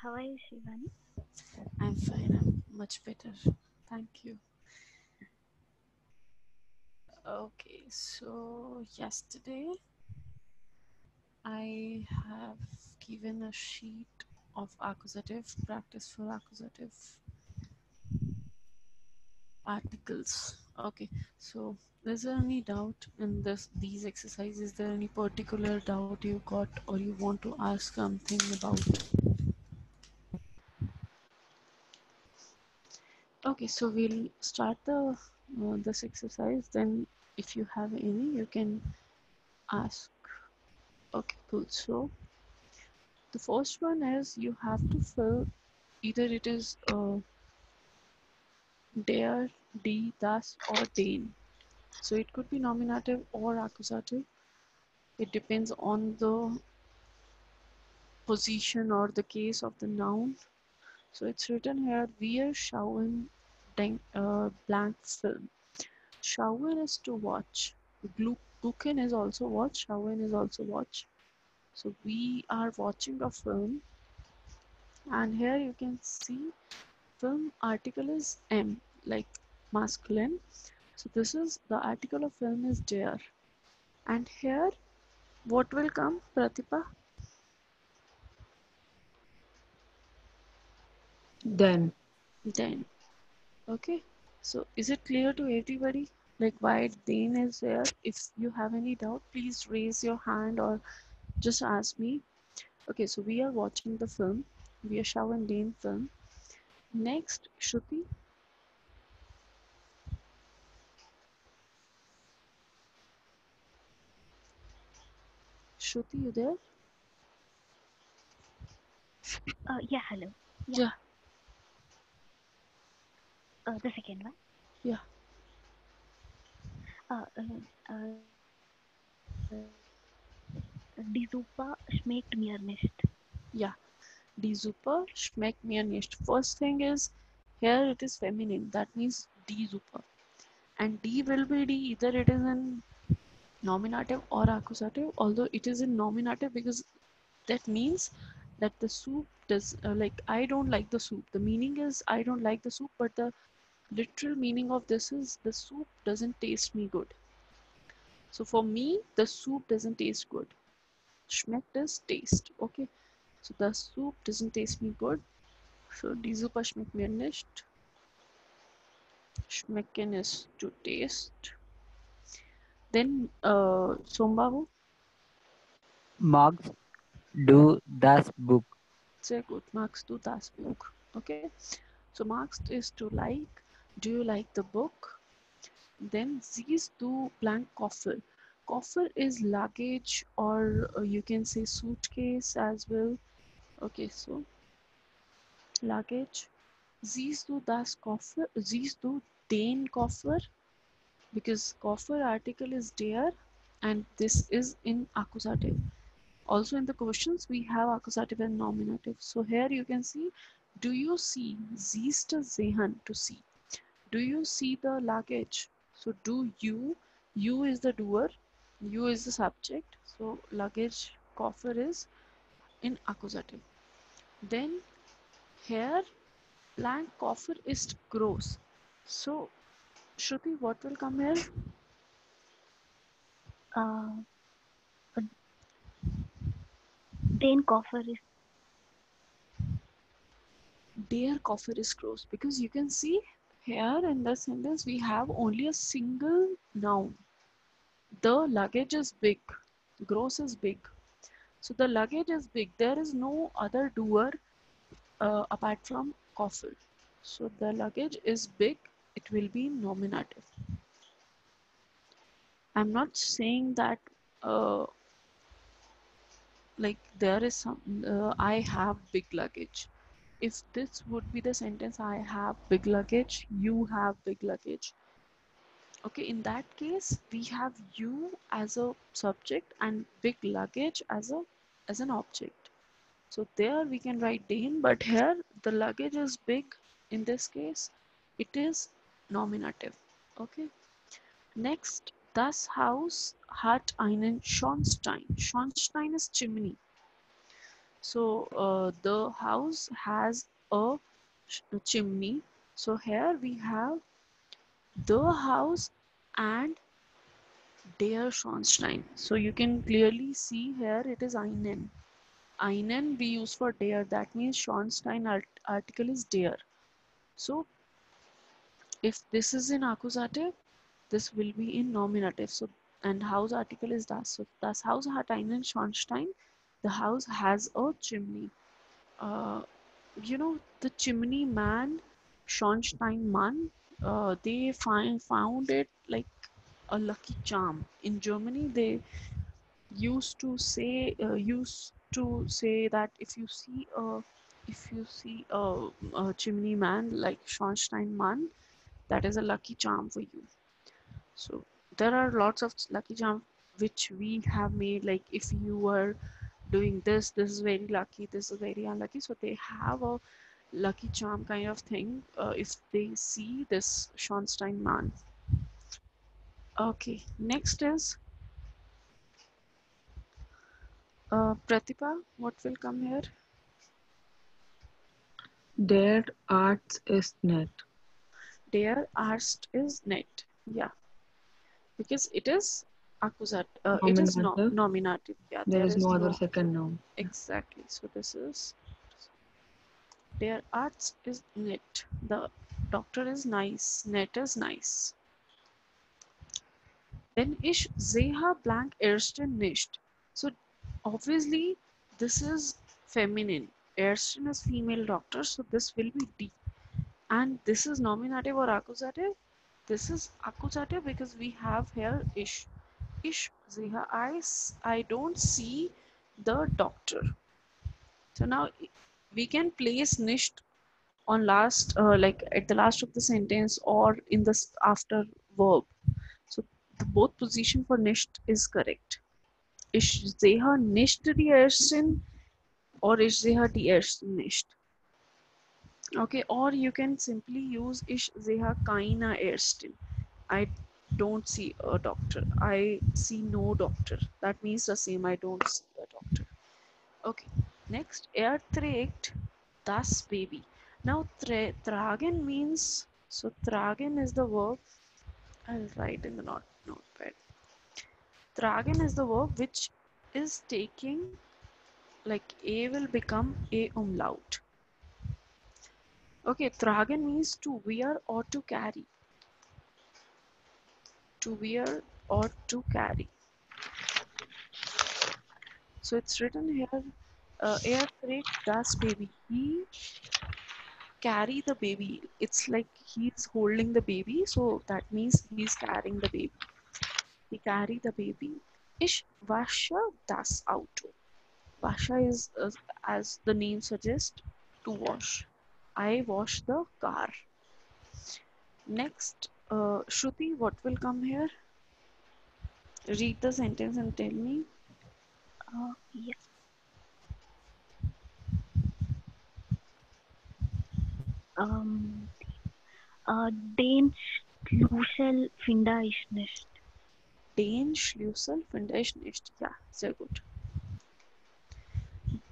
How are you, Shivani? I'm fine. I'm much better. Thank you. Okay, so yesterday I have given a sheet of accusative practice for accusative articles. Okay, so is there any doubt in these exercises? Is there any particular doubt you got or you want to ask something about? Okay, so we'll start this exercise. Then, if you have any, you can ask. Okay, cool. So the first one is you have to fill either it is der, die, das, or den. So it could be nominative or accusative. It depends on the position or the case of the noun. So it's written here, wir schauen den blank Film. Schauen is to watch. Gucken is also watch. Schauen is also watch. So we are watching a film, and here you can see film article is M, like masculine. So this is the article of film is der. And here what will come, Pratipha? Then, Den. Okay. So is it clear to everybody? Like why den is there? If you have any doubt, please raise your hand or just ask me. Okay, so we are watching the film. We are showing den film. Next, Shruti. Shruti, you there? Yeah, hello. Yeah, Yeah, the second one. yeah. Die Suppe schmeckt mir nicht. Yeah, die Super schmeckt mir nicht. First thing is here it is feminine. That means die Super. And die will be die either it is in nominative or accusative. Although it is in nominative because that means that the soup does like I don't like the soup. The meaning is I don't like the soup, but the literal meaning of this is the soup doesn't taste me good. So for me, the soup doesn't taste good. Schmeckt is taste. Okay. So the soup doesn't taste me good. So die Suppe schmeckt mir nicht. Schmecken is to taste. Then Sombabu, magst du das Buch? sehr gut. Magst du das Buch? Okay. So magst is to like. Do you like the book? Then siehst du blank Koffer. Koffer is luggage or you can say suitcase as well. Okay, so luggage. Siehst du das Koffer? Siehst du den Koffer? Because Koffer article is der and this is in accusative. Also in the questions we have accusative and nominative. So here you can see, do you see? Siehst du sehen, to see. Do you see the luggage? So do you is the doer, you is the subject. So luggage, Koffer is in accusative. Then here blank Koffer is gross. So Shruti, what will come here? Uh, den Koffer is Their Koffer is gross because you can see here in the sentence we have only a single noun. The luggage is big. Gross is big. So the luggage is big. There is no other doer apart from Koffer. So the luggage is big. It will be nominative. I'm not saying that uh, like there is some I have big luggage. If this would be the sentence, I have big luggage, you have big luggage. Okay, in that case, we have you as a subject and big luggage as an object. So there we can write den, but here the luggage is big. In this case, it is nominative. Okay. Next, das Haus hat einen Schornstein. Schornstein is chimney. So the house has a chimney. So here we have the house and der Schornstein. So you can clearly see here it is einen. Einen we use for der. That means Schornstein article is der. So if this is in accusative, this will be in nominative. So and house article is das. So das Haus hat einen Schornstein. The house has a chimney. Uh, the chimney man, Schornstein man. They found it like a lucky charm. In Germany, they used to say that if you see a chimney man like Schornstein man, that is a lucky charm for you. So there are lots of lucky charm which we have made. Like if you were doing this, this is very lucky, this is very unlucky. So they have a lucky charm kind of thing if they see this Schornstein man. Okay, next is Pratibha. What will come here? Der Arzt ist nett. Der Arzt is net. Yeah, because it is it is Nominative. nominative. Yeah, There there is is no other no second noun. exactly. So this is der Arzt is net. The doctor is nice. Net is nice. Then ich sehe blank ersten nicht. So obviously this is feminine. Ersten is female doctor, so this will be D. And this is nominative or accusative? This is accusative because we have here ich. Ich sehe I don't see the doctor. So now we can place nicht on last like at the last of the sentence or in the after verb. So the both position for nicht is correct. Ich sehe nicht die Ersten or ich sehe die Ersten nicht. Okay, or you can simply use ich sehe keine Ersten. I don't see a doctor. I see no doctor. That means the same. I don't see a doctor. Okay, next, trägt das Baby. Now, tragen means, so tragen is the verb. I'll write in the notepad. Tragen is the verb which is taking, like A will become A umlaut. Okay, tragen means to wear or to carry. To wear or to carry. So it's written here, trägt das Baby. He carry the baby. It's like he's holding the baby, so that means he's carrying the baby. He carry the baby. Ich wasche das Auto. Washa is, as the name suggests, to wash. I wash the car. Next, Shruti, what will come here? Read the sentence and tell me. Yeah. Ähm, Den Schlüssel finde ich nicht. Den Schlüssel finde ich nicht. Ja, sehr gut.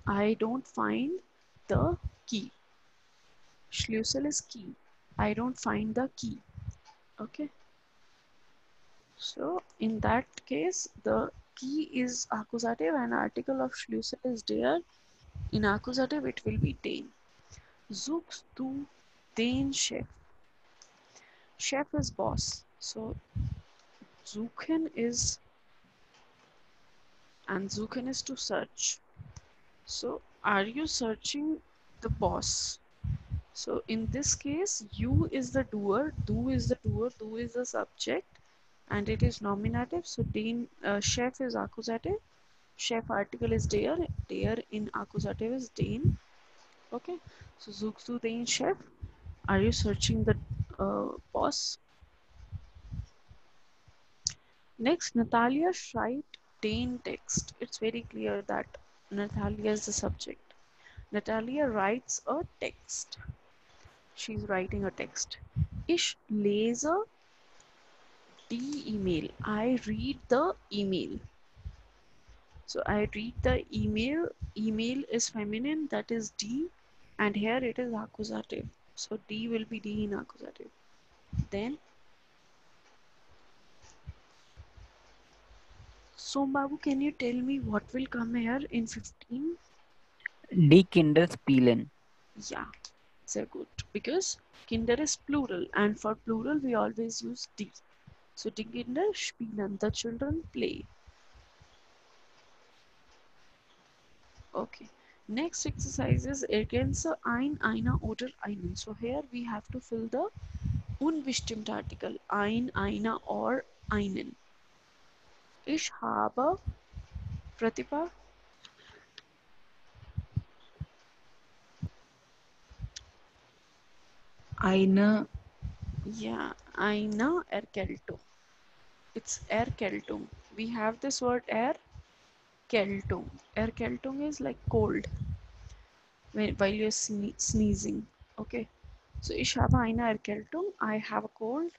I don't find the key. Schlüssel is key. I don't find the key. Okay. So in that case, the key is accusative and article of Schlüssel is der. In accusative, it will be den. Suchst du den Chef? Chef is boss. So suchen is, and suchen is to search. So are you searching the boss? So in this case, you is the doer, du is the doer, du is the subject, and it is nominative. So den chef is accusative. Chef article is der. Der in accusative is den. Okay. So suchst du den Chef? Are you searching the boss? Next, Natalia schreibt den Text. It's very clear that Natalia is the subject. Natalia writes a text. She's writing a text. Ich lese die E-Mail. I read the email. So I read the email. Email is feminine, that is D, and here it is accusative. So D will be D in accusative. Then, so Babu, can you tell me what will come here in 15? Die Kinder spielen. Yeah, sehr good. Because Kinder is plural, and for plural we always use D. So die Kinder spielen, the children play. Okay. Next exercise is ergänze ein, einer oder einen. So here we have to fill the unbestimmte Artikel. Ein, einer or einen. Ich habe, Pratibha, Eine yeah, eine Erkältung. It's Erkältung. We have this word Erkältung. Erkältung is like cold while you're sneezing. Okay. So ich habe eine Erkältung. I have a cold.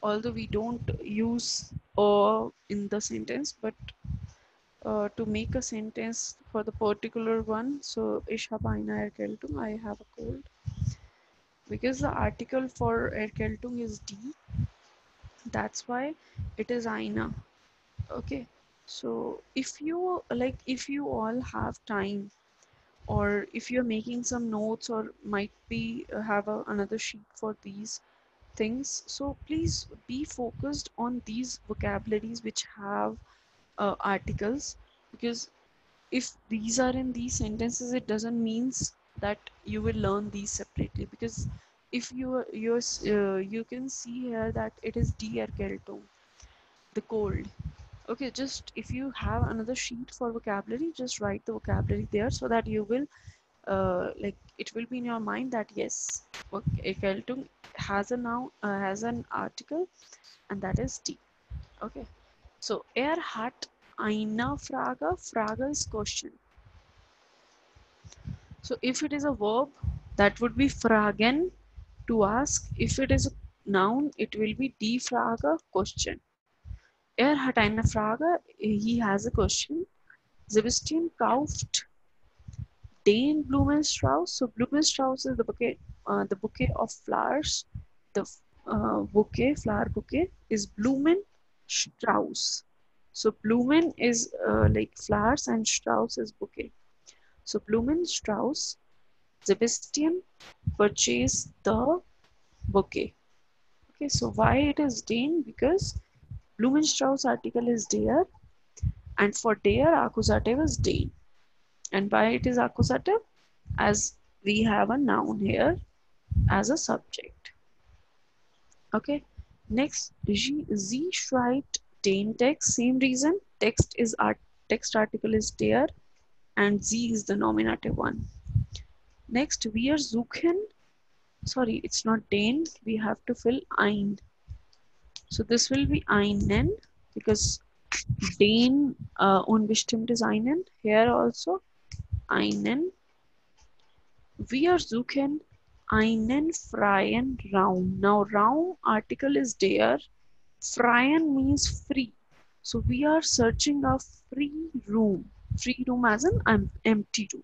Although we don't use in the sentence, but to make a sentence for the particular one, so ich habe eine Erkältung, I have a cold. Because the article for Erkältung is D, that's why it is eine. Okay. So if you all have time, or if you're making some notes, or might be have another sheet for these things, so please be focused on these vocabularies which have articles, because if these are in these sentences, it doesn't means that you will learn these separately. Because if you can see here that it is die Erkältung, the cold. Okay, just if you have another sheet for vocabulary, just write the vocabulary there, so that you will like it will be in your mind that yes, Erkältung has a noun, has an article, and that is D. Okay. So er hat eine Frage. Frage is question. So if it is a verb, that would be fragen, to ask. If it is a noun, it will be die Frage, question. Er hat eine Frage. He has a question. Sebastian kauft den Blumenstrauß. So Blumenstrauß is the bouquet of flowers. The bouquet, flower bouquet, is Blumenstrauß. So Blumen is like flowers, and Strauss is bouquet. So Blumenstrauß, Sebastian purchased the bouquet. Okay, so why it is den? Because Blumenstrauß article is der, and for der accusative is den. And why it is accusative? As we have a noun here as a subject. Okay. Next, sie schreibt den Text. Same reason. Text article is der, and sie is the nominative one. Next, wir suchen. Sorry, it's not den. We have to fill ein. So this will be einen, because den unbestimmt is einen. Here also einen. Wir suchen einen freien Raum. Now Raum article is der. Freien means free. So we are searching a free room. Free room as an empty room.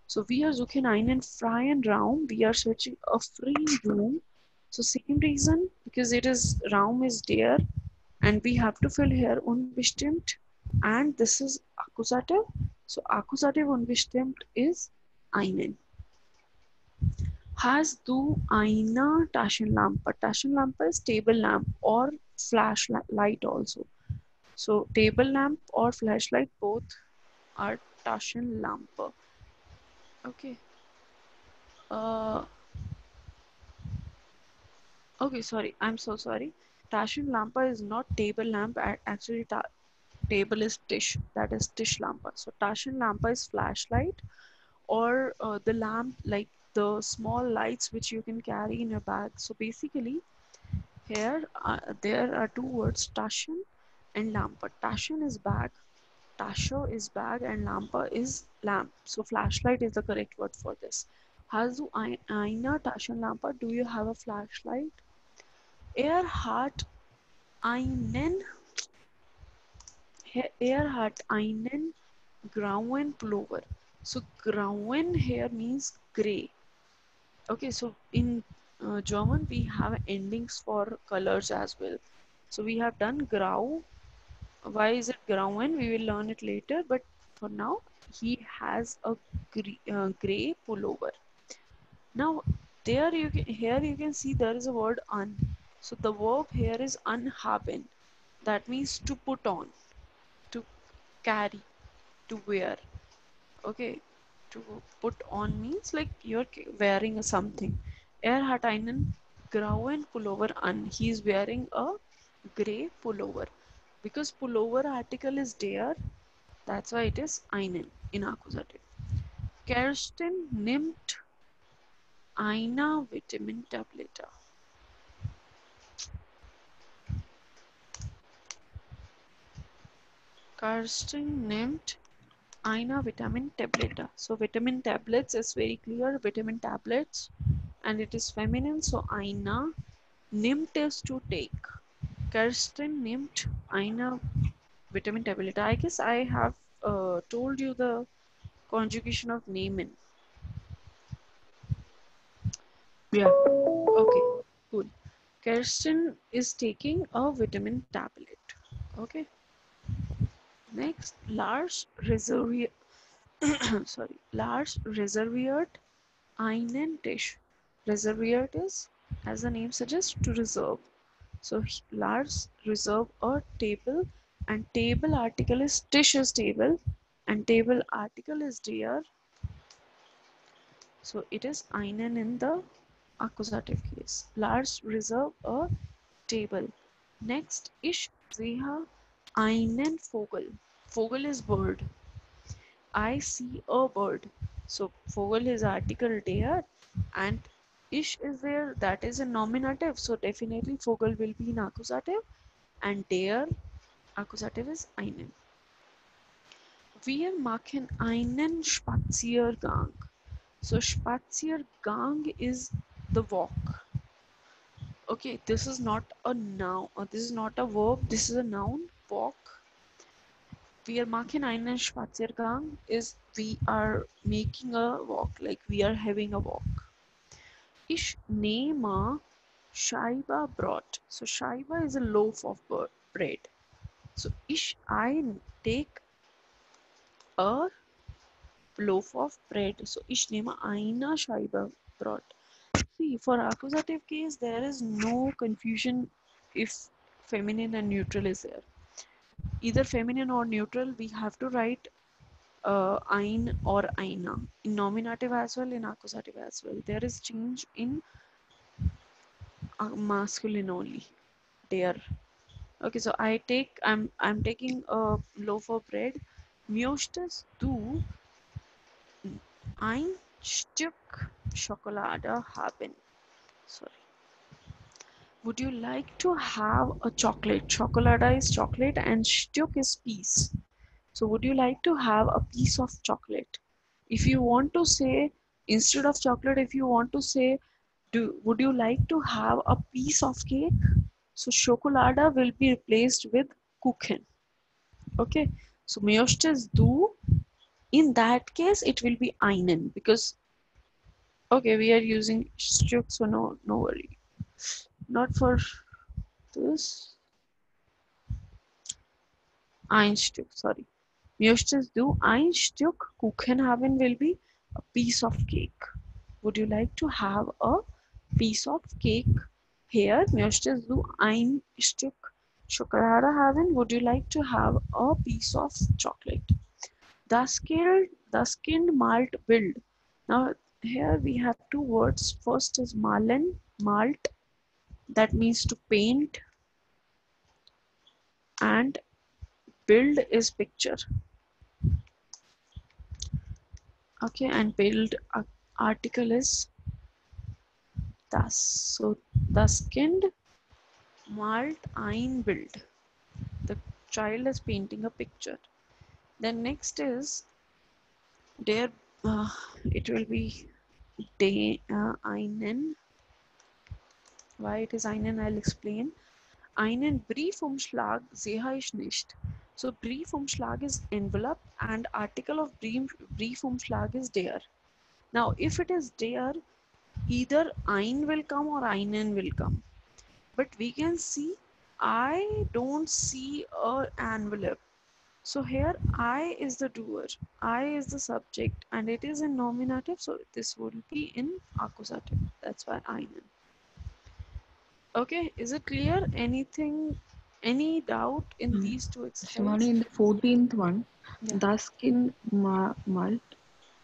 So wir suchen einen freien Raum. We are searching a free room. So same reason, because it is Raum is there, and we have to fill here unbestimmt, and this is accusative. So accusative unbestimmt is einen. Hast du eine Taschenlampe? Taschenlampe is table lamp or flashlight also. So table lamp or flashlight both are Taschenlampe. Okay. Uh, okay, sorry. I'm so sorry. Taschenlampe is not table lamp. Actually, table is Tisch. That is Tischlampe. So Taschenlampe is flashlight, or the lamp, like the small lights which you can carry in your bag. So basically, here there are two words, Taschen and Lampe. Taschen is bag, Tasche is bag, and Lampe is lamp. So flashlight is the correct word for this. Hast du eine Taschenlampe? Do you have a flashlight? Er hat einen, Er hat einen grauen Pullover. So grauen here means grey. Okay, so in German we have endings for colors as well. So we have done grau. Why is it grauen? We will learn it later. But for now, he has a grey pullover. Now there you can here you can see there is a word un. So the verb here is anhaben. That means to put on, to carry, to wear. Okay, to put on means like you're wearing something. Er hat einen grauen Pullover an. He is wearing a grey pullover. Because pullover article is der, that's why it is einen in accusative. Kerstin nimmt eine Vitamintablette. Kerstin nimmt eine Vitamintablette. So vitamin tablets is very clear. Vitamin tablets, and it is feminine. So eine nimmt is to take. Kerstin nimmt eine Vitamintablette. I guess I have told you the conjugation of nehmen. Yeah. Okay, cool. Kerstin is taking a vitamin tablet. Okay. Next, Lars reserviert sorry, Lars reserviert einen Tisch. Reserviert is, as the name suggests, to reserve. So Lars reserve a table, and table article is Tisch is table, and table article is der. So it is einen in the accusative case. Lars reserve a table. Next, ich sehe einen Vogel. Vogel is bird. I see a bird. So Vogel is article der, and ich is there, that is a nominative. So definitely Vogel will be in accusative, and der accusative is einen. Wir machen einen Spaziergang. So Spaziergang is the walk. Okay, this is not a noun, or this is not a verb, this is a noun, walk. Wir machen einen Spaziergang is we are making a walk, like we are having a walk. Ich nehme Scheibe Brot. So Scheibe is a loaf of bread. So I take a loaf of bread. So ich nehme eine Scheibe Brot. See, for accusative case, there is no confusion if feminine and neutral is there. Either feminine or neutral, we have to write ein or aina. In nominative as well, in accusative as well. There is change in masculine only. Der. Okay, so I'm taking a loaf of bread. Möchtest du ein Stück Schokolade haben? Sorry. Would you like to have a chocolate? Chocolate is chocolate and Stück is piece. So would you like to have a piece of chocolate? If you want to say, instead of chocolate, if you want to say, would you like to have a piece of cake? So Schokolade will be replaced with Kuchen. Okay. So möchtest du, in that case, it will be einen, because, okay, we are using Stück, so no worry. Not for this. Ein Stück, sorry. Möchtest du ein Stück Kuchen haben will be a piece of cake. Would you like to have a piece of cake? Here, möchtest du ein Stück Schokolade haben? Would you like to have a piece of chocolate? Das Kind malt Bild. Now, here we have two words. First is malen, malt. That means to paint. And Bild is picture. Okay, and Bild article is das. So das Kind malt ein Bild. The child is painting a picture. Then next is there. It will be einen. Why it is einen, I'll explain. Einen Briefumschlag sehe ich nicht. So Briefumschlag is envelope and article of Briefumschlag is der. Now if it is der, either ein will come or einen will come. But we can see I don't see a envelope. So here I is the doer, I is the subject, and it is in nominative, so this will be in accusative. That's why einen. Okay, is it clear? Anything, any doubt in Mm. these two Shivani, exercises? in the 14th one, Yeah, thus in malt,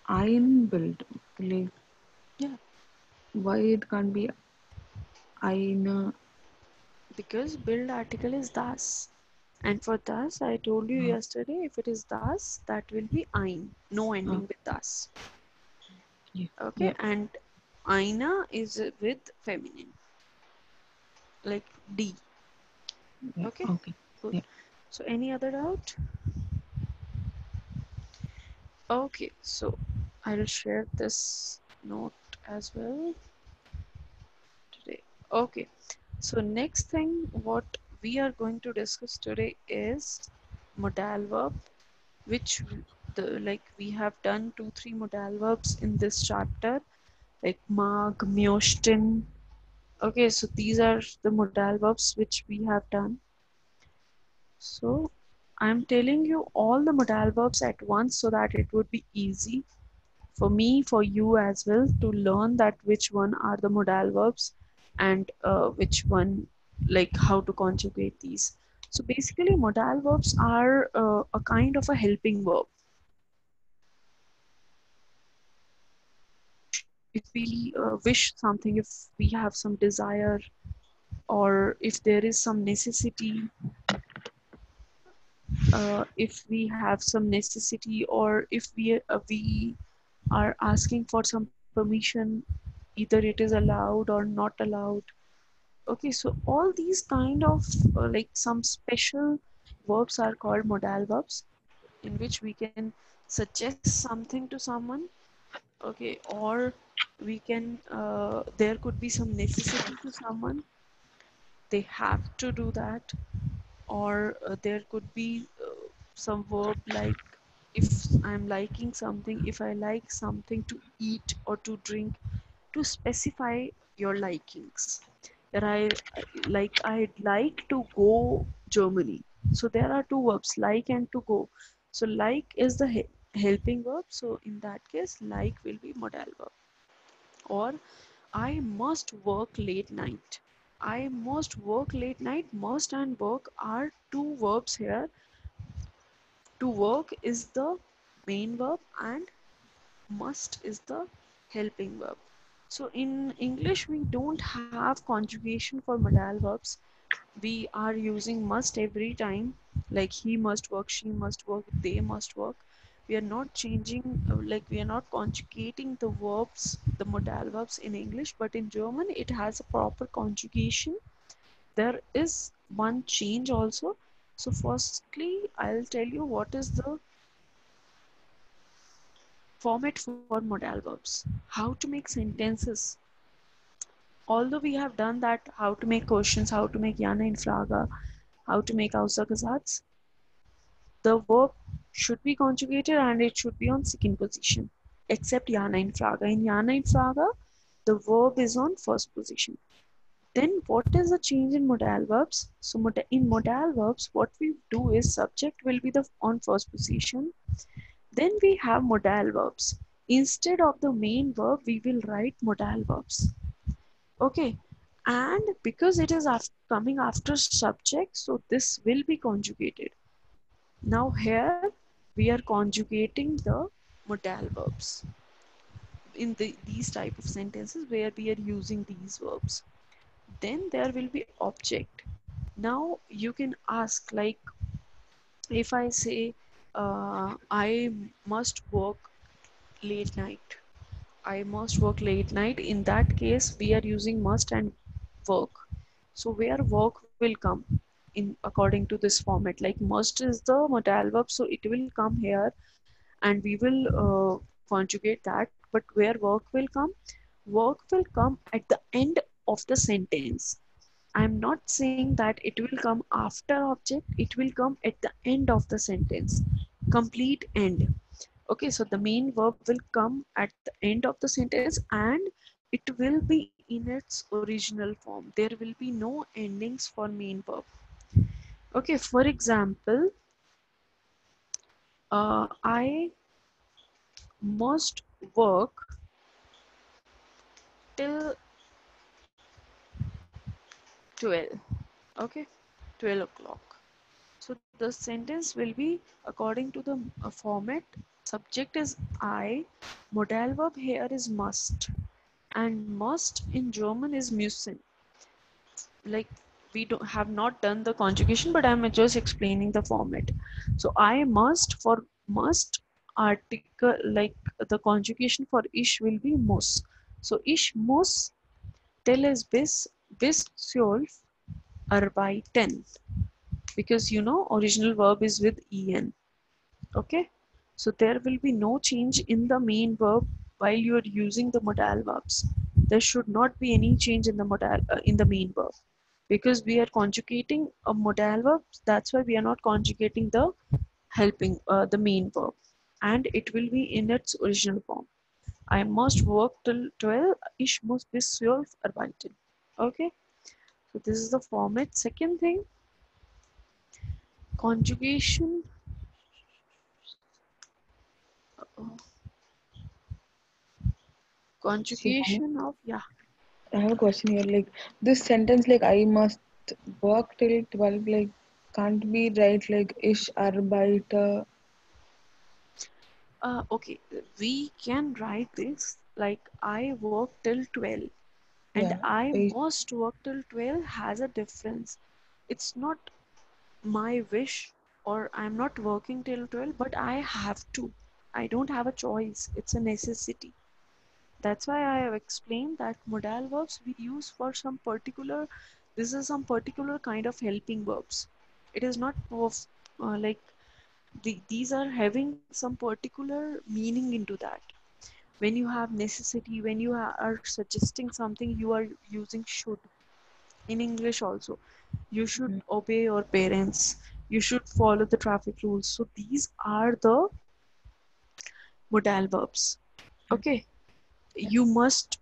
iron build. Like, yeah. why it can't be iron? Because build article is das. And for das, I told you Uh, yesterday, if it is das, that will be ein, no uh, ending with das. yeah, Okay, yeah, and Aina is with feminine, like D. yeah. Okay, Okay. good. Yeah. So, any other doubt? Okay, so I'll share this note as well today. Okay, so next thing what we are going to discuss today is modal verb, which the like we have done 2-3 modal verbs in this chapter, like mag, mjösten. Okay, so these are the modal verbs which we have done. So I'm telling you all the modal verbs at once so that it would be easy for me, for you as well, to learn that which one are the modal verbs and which one, like how to conjugate these. So basically, modal verbs are a kind of a helping verb. If we wish something, if we have some desire, or if there is some necessity, or if we are asking for some permission, either it is allowed or not allowed. Okay, so all these kind of like some special verbs are called modal verbs, in which we can suggest something to someone. Okay, or we can there could be some necessity to someone, they have to do that. Or there could be some verb like, if I'm liking something, if I like something to eat or to drink, to specify your likings. That I'd like to go Germany. So there are two verbs, like and to go. So like is the helping verb. So in that case, like will be modal verb. Or I must work late night. I must work late night. Must and work are two verbs here. To work is the main verb and must is the helping verb. So in English, we don't have conjugation for modal verbs. We are using must every time, like he must work, she must work, they must work. We are not changing, like we are not conjugating the verbs, the modal verbs in English, but in German, it has a proper conjugation. There is one change also. So, firstly, I'll tell you what is the format for modal verbs, how to make sentences. Although we have done that, how to make questions, how to make Jana in Frage, how to make Aussagesatz, the verb should be conjugated and it should be on second position, except Jana in Frage. In Jana in Frage, the verb is on first position. Then what is the change in modal verbs? So in modal verbs, what we do is subject will be the on first position. Then we have modal verbs. Instead of the main verb, we will write modal verbs. Okay, and because it is coming after subject, so this will be conjugated. Now here we are conjugating the modal verbs in these type of sentences where we are using these verbs. Then there will be object. Now you can ask, like, if I say I must work late night. I must work late night. In that case, we are using must and work. So where work will come in according to this format, like must is the modal verb, so it will come here and we will conjugate that. But where work will come? Work will come at the end of the sentence. I'm not saying that it will come after object, it will come at the end of the sentence, complete end. Okay, so the main verb will come at the end of the sentence and it will be in its original form. There will be no endings for main verb. Okay, for example, I must work till 12. Okay, 12 o'clock. So the sentence will be according to the format. Subject is I, modal verb here is must, and must in German is müssen. Like, we don't have not done the conjugation, but I'm just explaining the format. So I must, for must, article, like the conjugation for ich will be muss. So ich muss tell is bis 12 arbeiten, because original verb is with en. Okay, so there will be no change in the main verb while you are using the modal verbs. There should not be any change in the modal in the main verb, because we are conjugating a modal verb. That's why we are not conjugating the helping the main verb, and it will be in its original form. I must work till 12. Ich muss bis 12 arbeiten. Okay, so this is the format. Second thing, conjugation. uh, So Conjugation of, yeah. I have a question here. Like this sentence, like I must work till 12. Like can't be right. Like ich arbeite. Okay, we can write this like I work till 12 and Yeah. I Ich, must work till 12 has a difference. It's not my wish, or I'm not working till 12, but I have to. I don't have a choice. It's a necessity. That's why I have explained that modal verbs we use for some particular, this is some particular kind of helping verbs. It is not of like these are having some particular meaning into that. When you have necessity, when you are suggesting something, you are using should. In English also, you should mm, obey your parents, you should follow the traffic rules. So these are the modal verbs. mm, Okay, you must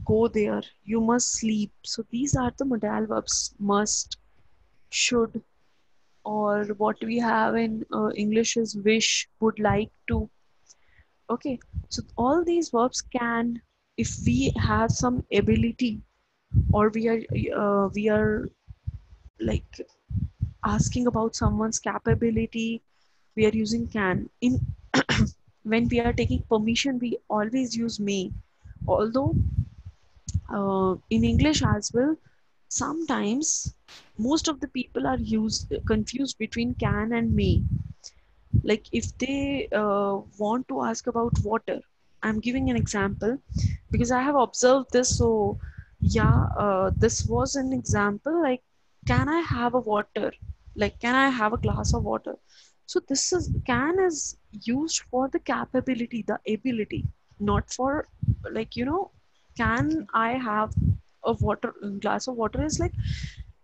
go there, you must sleep. So these are the modal verbs: must, should, or what we have in English is wish, would like to. Okay, so all these verbs can, if we have some ability, or we are like asking about someone's capability, we are using can. In when we are taking permission, we always use may. Although in English as well, sometimes most of the people are used confused between can and may. Like if they want to ask about water, I'm giving an example because I have observed this. So yeah, this was an example like, can I have a water, like can I have a glass of water. So this is, can is used for the capability, the ability, not for like, can I have a water glass of water is like,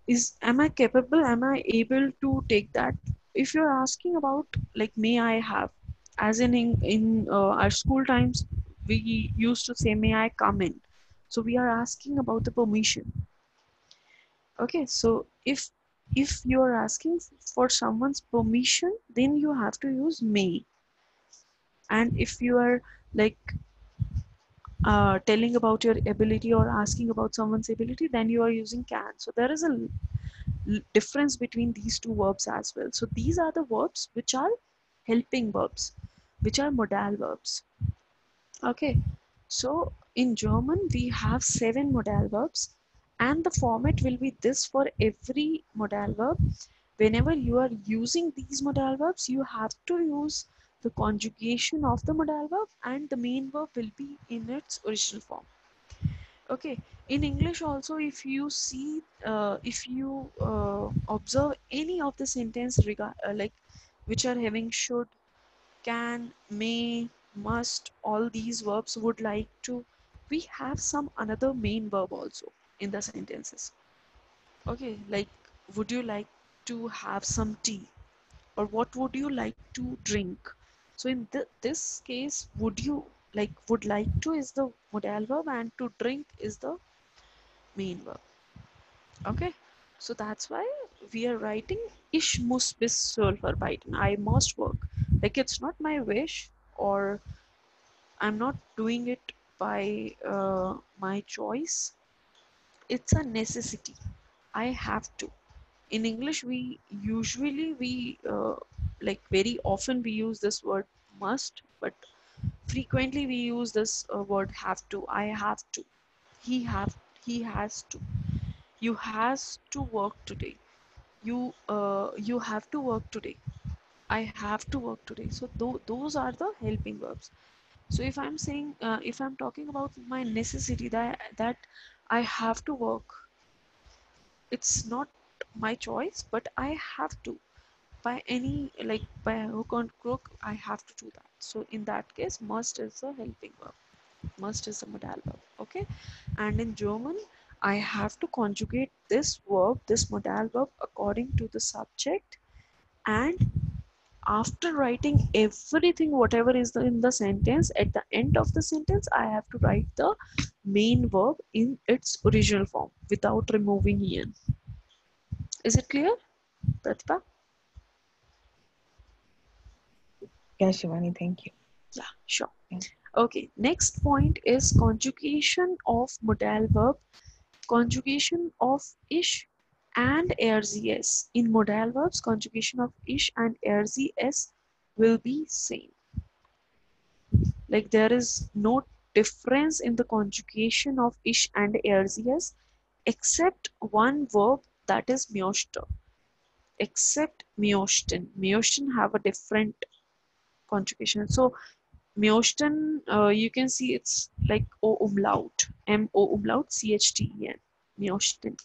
is, am I capable, am I able to take that. If you're asking about like may I have, as in our school times, we used to say may I come in. So we are asking about the permission. Okay, so if you're asking for someone's permission, then you have to use may. And if you are like telling about your ability or asking about someone's ability, then you are using can. So there is a difference between these two verbs as well. So these are the verbs which are helping verbs, which are modal verbs. Okay, so in German we have 7 modal verbs, and the format will be this for every modal verb. Whenever you are using these modal verbs, you have to use the conjugation of the modal verb, and the main verb will be in its original form. Okay, in English also, if you see, if you observe any of the sentence like which are having should, can, may, must, all these verbs, would like to, we have some another main verb also in the sentences. Okay, like, would you like to have some tea? Or what would you like to drink? So in this case, would like to is the modal verb and to drink is the main verb. Okay, so that's why we are writing ich muss bis 12 arbeiten. I must work. Like, it's not my wish, or I'm not doing it by my choice. It's a necessity. I have to. In English, we usually like very often we use this word must, but frequently we use this word have to. I have to. He have. He has to. You has to work today. You have to work today. I have to work today. So those are the helping verbs. So if I'm saying, if I'm talking about my necessity, that I have to work, it's not my choice, but I have to. By any, like, by hook or crook, I have to do that. So in that case, must is a helping verb. Must is a modal verb. Okay, and in German, I have to conjugate this verb, this modal verb, according to the subject, and after writing everything whatever is in the sentence, at the end of the sentence I have to write the main verb in its original form without removing en. Is it clear, Pratibha? Yeah, Shivani, thank you. Yeah, sure. Yeah. Okay, next point is conjugation of modal verb, conjugation of ish and ers. In modal verbs, conjugation of ish and ers will be same. Like, there is no difference in the conjugation of ish and ers except one verb, that is möchte. Except möchten. Möchten have a different conjugation. So möchten, you can see it's like o umlaut, mo umlaut chten. Möchten.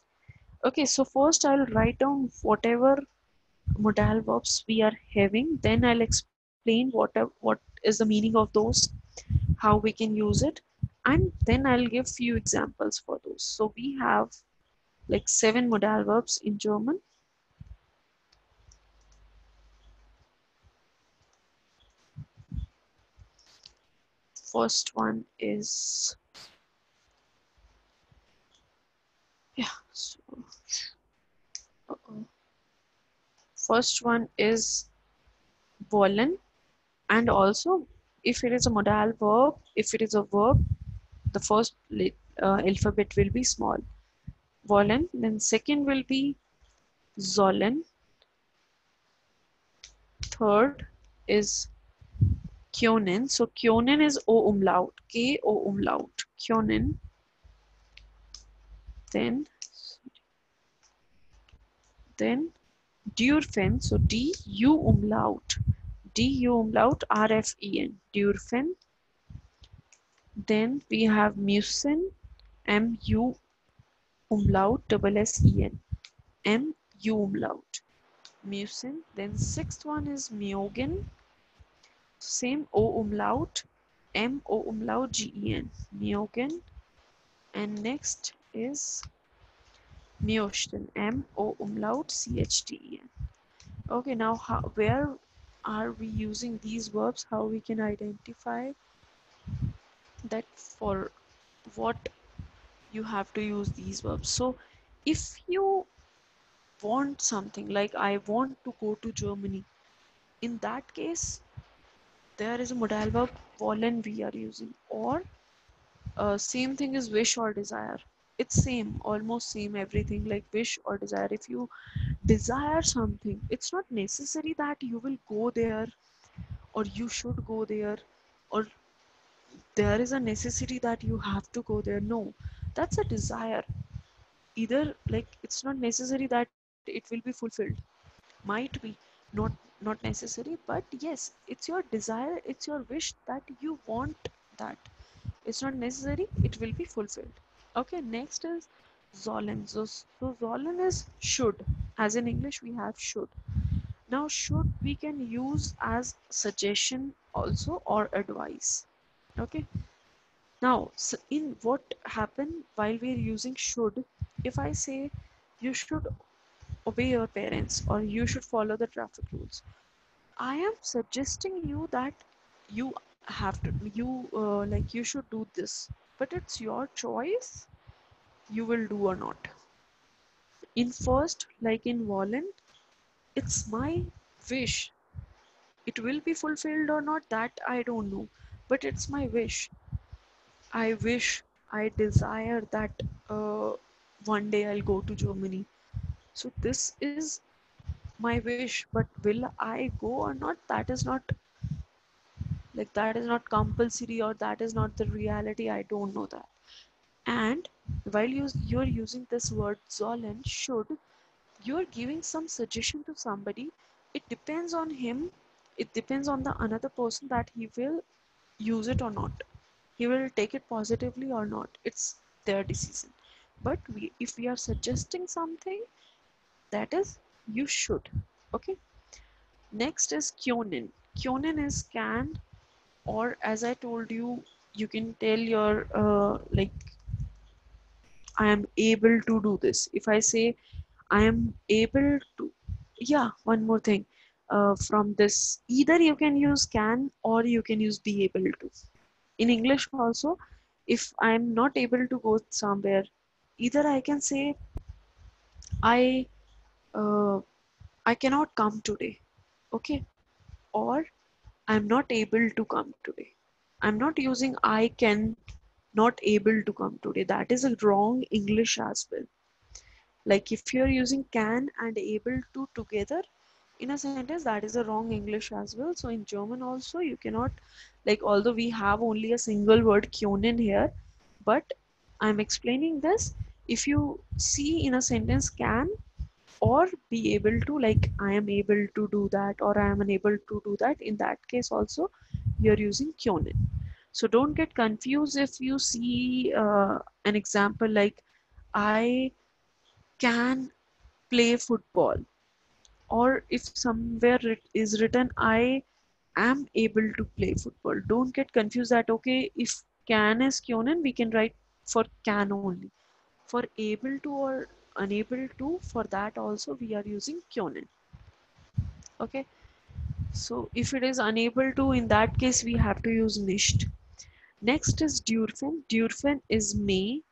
Okay, so first I'll write down whatever modal verbs we are having. Then I'll explain what is the meaning of those, how we can use it, and then I'll give few examples for those. So we have like 7 modal verbs in German. First one is, yeah, so uh-oh. First one is wollen, and also if it is a modal verb, if it is a verb, the first alphabet will be small, wollen. Then second will be sollen. Third is Kyonen. So Kyonen is O umlaut, K O umlaut, Kyonen. Then then Dürfen, so D U umlaut, D U umlaut R F E N, Dürfen. Then we have Müssen, M U umlaut double S E N, M U umlaut, Müssen. Then sixth one is Mögen, same O umlaut, M O umlaut G E N, Mögen. And next is Möchten, M-O umlaut C-H-T-E-N. Okay, now where are we using these verbs? How we can identify that for what you have to use these verbs. So if you want something like I want to go to Germany, in that case there is a modal verb wollen we are using, or same thing is wish or desire. It's same, almost same everything, like wish or desire. If you desire something, it's not necessary that you will go there or you should go there, or there is a necessity that you have to go there. No, that's a desire. Either, like, it's not necessary that it will be fulfilled. Might be not, not necessary, but yes, it's your desire, it's your wish that you want that. It's not necessary, it will be fulfilled. Okay, next is sollen. So sollen is should. As in English we have should. Now should we can use as suggestion also, or advice. Okay, now so in what happen while we are using should, if I say you should obey your parents, or you should follow the traffic rules. I am suggesting you that you have to, like you should do this, but it's your choice, you will do or not. In first, like in Volent, it's my wish. It will be fulfilled or not, that I don't know, but it's my wish. I wish, I desire that one day I'll go to Germany. So this is my wish, but will I go or not? That is not, like, that is not compulsory, or that is not the reality. I don't know that. And while you're using this word sollen, should, you're giving some suggestion to somebody. It depends on him. It depends on the another person that he will use it or not. He will take it positively or not. It's their decision. But if we are suggesting something, that is, you should. Okay. Next is kyonin. Kyonin is can, or as I told you, you can tell your like, I am able to do this. If I say I am able to, yeah, one more thing. From this, either you can use can or you can use be able to. In English also, if I'm not able to go somewhere, either I can say I uh, I cannot come today, okay, or I'm not able to come today. I'm not using I can not able to come today. That is a wrong English as well. Like if you're using can and able to together in a sentence, that is a wrong English as well. So in German also you cannot, like, although we have only a single word können here, but I'm explaining this. If you see in a sentence can or be able to, like I am able to do that or I am unable to do that, in that case also you're using können. So don't get confused if you see an example like I can play football, or if somewhere it is written I am able to play football. Don't get confused that okay, if can is kunnen, we can write for can only. For able to or unable to, for that also we are using kunnen. Okay, so if it is unable to, in that case we have to use nicht. Next is dürfen. Dürfen is may,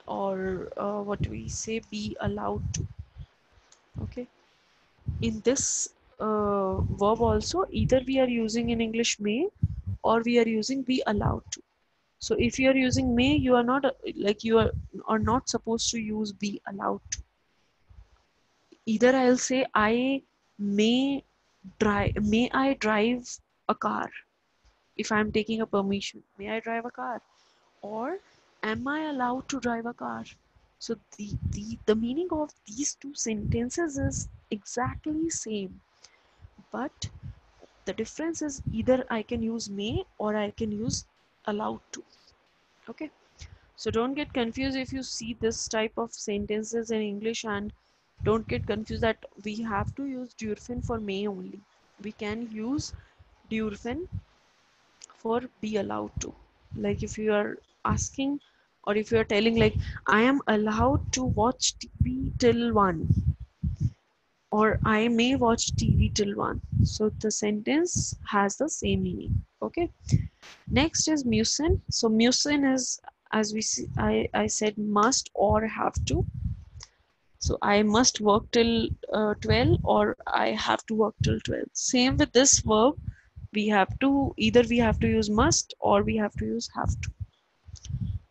or what do we say, be allowed to. Okay, in this verb also, either we are using in English may or we are using be allowed to. So if you are using may, you are not like you are not supposed to use be allowed to. Either I'll say I may I drive a car. If I'm taking a permission, may I drive a car, or am I allowed to drive a car? So the meaning of these two sentences is exactly same, but the difference is either I can use may or I can use allowed to. Okay, so don't get confused if you see this type of sentences in English, and don't get confused that we have to use dürfen for may only. We can use dürfen for be allowed to. Like if you are asking, or if you are telling like I am allowed to watch TV till 1, or I may watch TV till 1. So the sentence has the same meaning. Okay. Next is müssen. So müssen is, as we see, I said must or have to. So I must work till 12, or I have to work till 12. Same with this verb. We have to, either we have to use must or we have to use have to.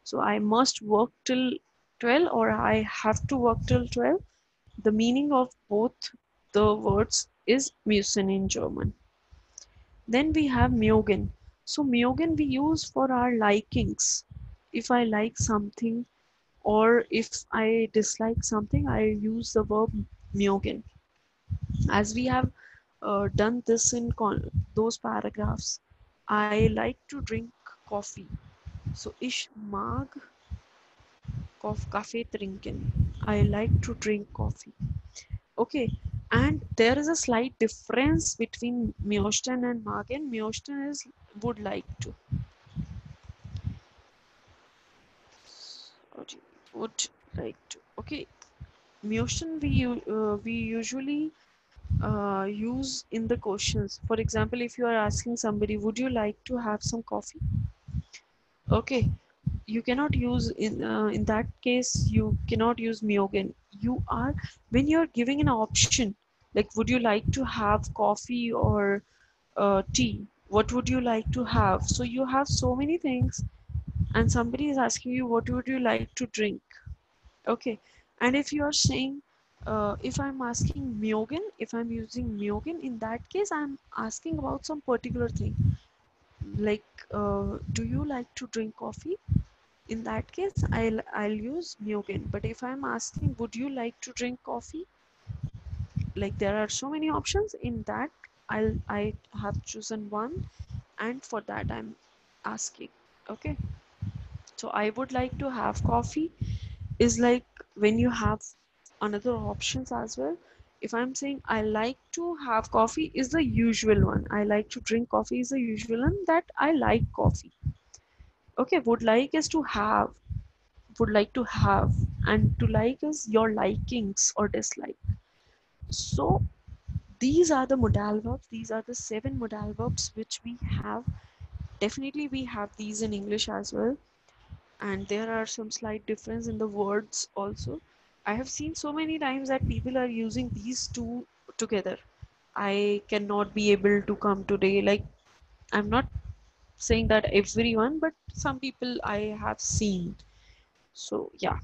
So I must work till 12 or I have to work till 12. The meaning of both the words is müssen in German. Then we have mögen. So mögen we use for our likings. If I like something or if I dislike something, I use the verb mögen. As we have done this in those paragraphs, I like to drink coffee. So ich mag Kaffee trinken. I like to drink coffee. Okay, and there is a slight difference between möchten and magen. Möchten is would like to. Would Right. Okay. Motion we usually use in the questions. For example, if you are asking somebody, would you like to have some coffee? Okay, you cannot use in that case you cannot use myogen. You are when you're giving an option like would you like to have coffee or tea, what would you like to have, so you have so many things and somebody is asking you what would you like to drink. Okay, and if you are saying if I'm asking myogen, if I'm using myogen, in that case I'm asking about some particular thing like do you like to drink coffee. In that case I'll use myogen. But if I'm asking would you like to drink coffee, like there are so many options, in that I have chosen one and for that I'm asking. Okay, so I would like to have coffee is like when you have another options as well. If I'm saying I like to have coffee is the usual one, I like to drink coffee is the usual one, that I like coffee. Okay, would like is to have, would like to have, and to like is your likings or dislike. So these are the modal verbs, these are the 7 modal verbs which we have. Definitely we have these in English as well, and there are some slight difference in the words also. I have seen so many times that people are using these two together. I cannot be able to come today, like I'm not saying that everyone, but some people I have seen. So yeah.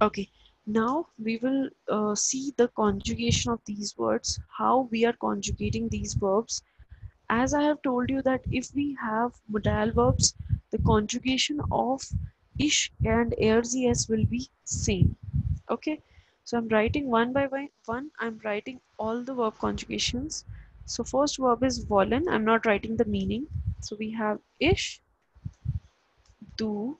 Okay, now we will see the conjugation of these words, how we are conjugating these verbs. As I have told you that if we have modal verbs, the conjugation of ish and ers will be same. Okay, so I'm writing one by one. I'm writing all the verb conjugations. So first verb is wollen. I'm not writing the meaning. So we have ish, do,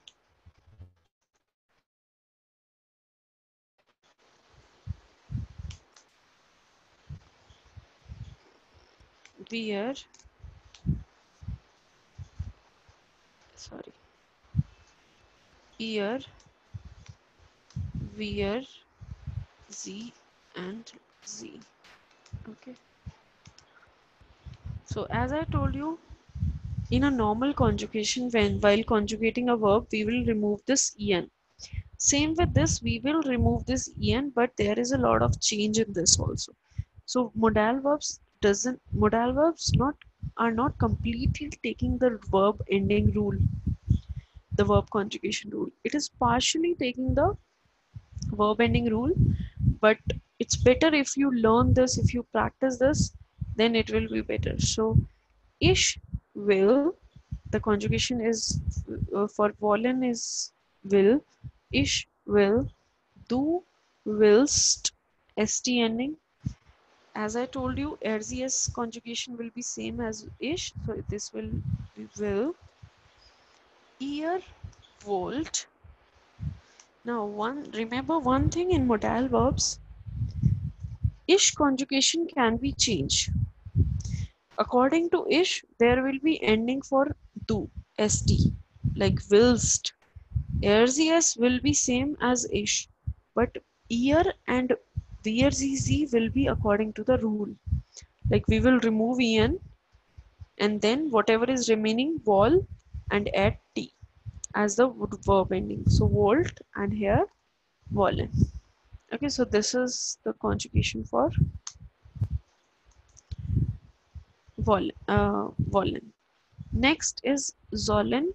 wear, sorry, ear, wear, z, and z. Okay. So as I told you, in a normal conjugation, when while conjugating a verb, we will remove this en. Same with this, we will remove this en, but there is a lot of change in this also. So modal verbs not are not completely taking the verb ending rule, the verb conjugation rule. It is partially taking the verb ending rule, but it's better if you learn this, if you practice this, then it will be better. So ish will, the conjugation is for wollen is will, ish will, do, whilst, st ending. As I told you, ers conjugation will be same as ish, so this will be will, ear, volt. Now one remember one thing in modal verbs, ish conjugation can be changed. According to ish, there will be ending for do, st, like whilst. Ers will be same as ish, but ear and vrz will be according to the rule. Like we will remove en and then whatever is remaining vol and add t as the verb ending. So volt and here volen. Okay, so this is the conjugation for volen. Next is zollen.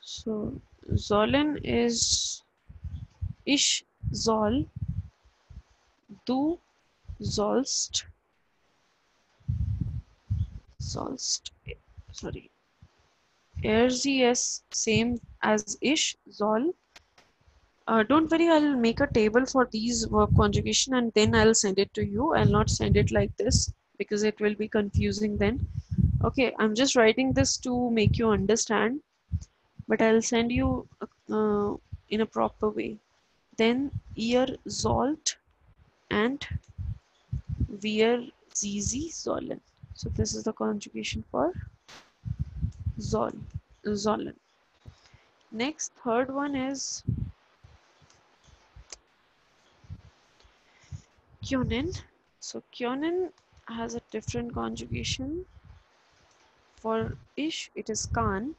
So zollen is ish, zol, du, zolst, zolst. Sorry, ers same as ish, zol. Don't worry, I'll make a table for these verb conjugation and then I'll send it to you. I'll not send it like this because it will be confusing then. Okay, I'm just writing this to make you understand, but I'll send you in a proper way. Then ear zolt and wir zizi zollen. So this is the conjugation for zol, zollen. Next, third one is kyonin. So kyonin has a different conjugation. For ish, it is kan.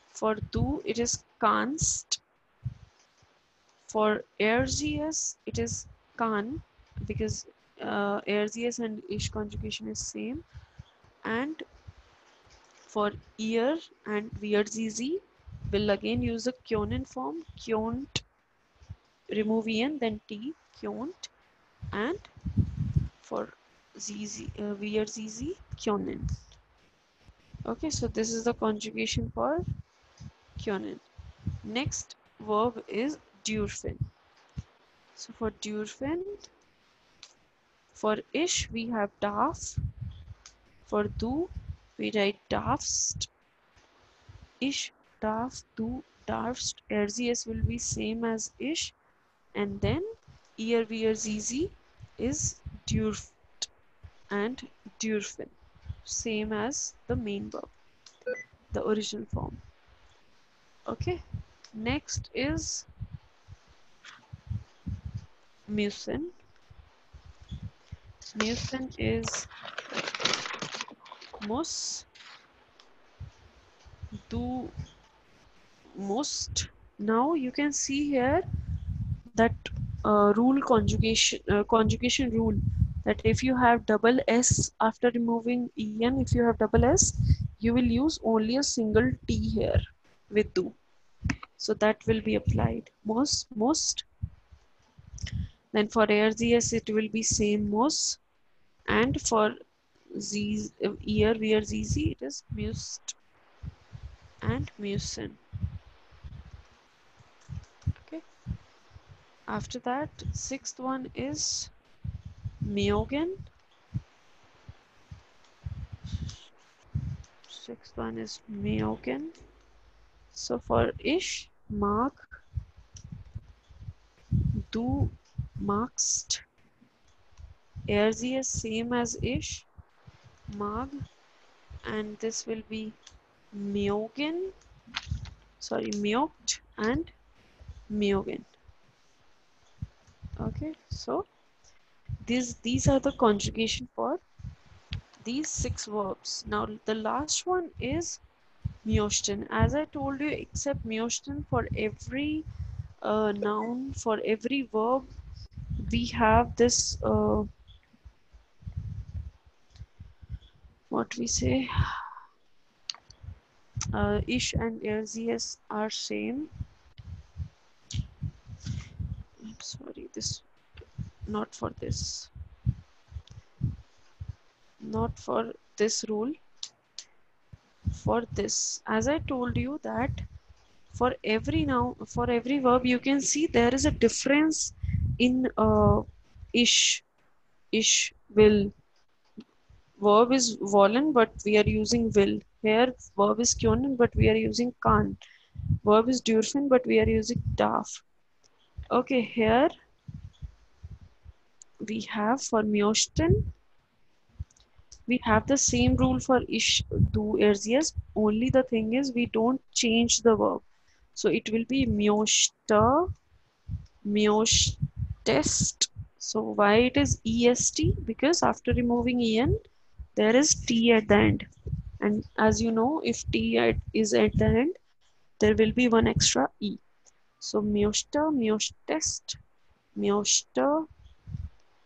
For du, it is kanst. For RGS, it is kan, because RGS and ish conjugation is same. And for ear and VRZZ, will again use the kyonin form, kyont, remove en, then t, kyont. And for ZZ, VRZZ, kyonin. Okay, so this is the conjugation for kyonin. Next verb is durfin. So for durfin, for ish we have darf. For du, we write darfst. Ish, darf, du, darfst. RZS will be same as ish. And then ear, veer, ZZ is durft and durfin. Same as the main verb, the original form. Okay. Next is mucin. Mucin is mus, du, must. Now you can see here that conjugation rule, that if you have double s after removing en, if you have double s, you will use only a single t here with do. So that will be applied. Most. Then for RZS it will be same mos, and for z ear, where zz, it is must and mucin. Okay. After that, sixth one is myogen. Sixth one is myogen. So for ish, mark, du, magst. RZS same as ish, mag, and this will be myogen, sorry, myogt and myogen. Okay, so these are the conjugation for these 6 verbs. Now the last one is Myosten. As I told you, except Myosten, for every noun, for every verb, we have this what we say, ish and LZS are same. I'm sorry, this not for this, not for this rule. For this, as I told you that for every noun, for every verb, you can see there is a difference in ish, will. Verb is wollen, but we are using will. Here, verb is können, but we are using can. Verb is dürfen, but we are using darf. Okay, here we have for möchten, we have the same rule for ish, du, erstes. Only the thing is we don't change the verb. So it will be möchte, möchtest. So why it is est? Because after removing en, there is t at the end. And as you know, if t is at the end, there will be one extra e. So möchte, möchtest, möchte,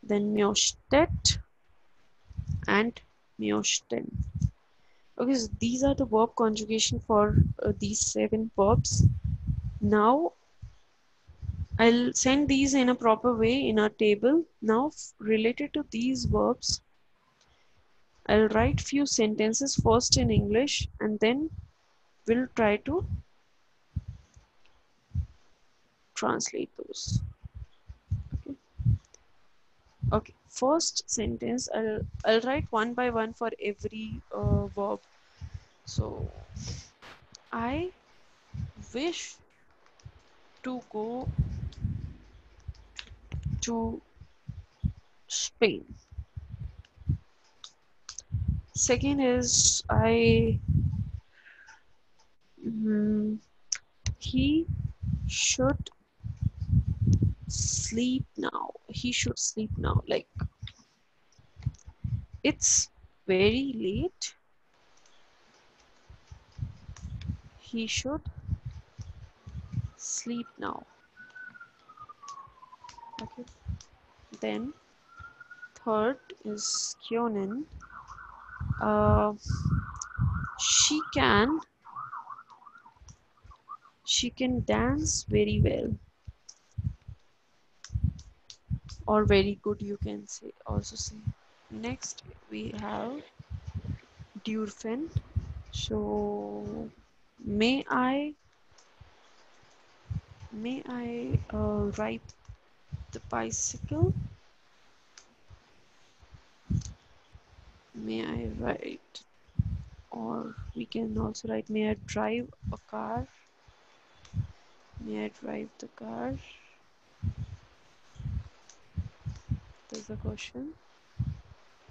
then möchtet, and möchten. Okay, so these are the verb conjugation for these 7 verbs. Now I'll send these in a proper way in our table. Now related to these verbs, I'll write few sentences first in English, and then we'll try to translate those. Okay, first sentence, I'll write one by one for every verb. So I wish to go to Spain. Second is I He should sleep now. He should sleep now. Like, it's very late. He should sleep now. Okay. Then third is Kyonin. Uh, she can she can dance very well, or very good, you can say, also say. Next we have Durfin. So may I ride the bicycle? May I ride, or we can also write, may I drive a car? May I drive the car? That's the question.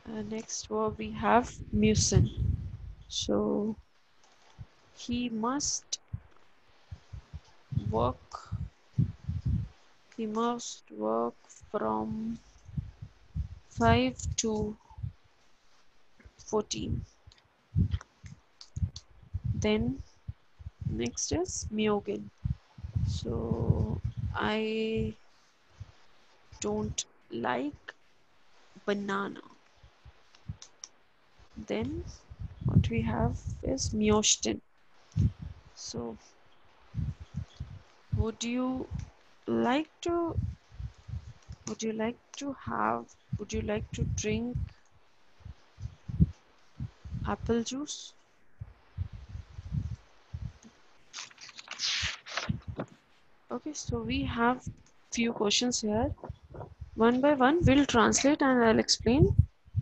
Next verb we have Musin. So he must work. He must work from 5 to 14. Then next is Myogin. So I don't like banana. Then what we have is Myoshtin. So would you like to would you like to have would you like to drink apple juice? Okay, so we have few questions here. One by one, we'll translate and I'll explain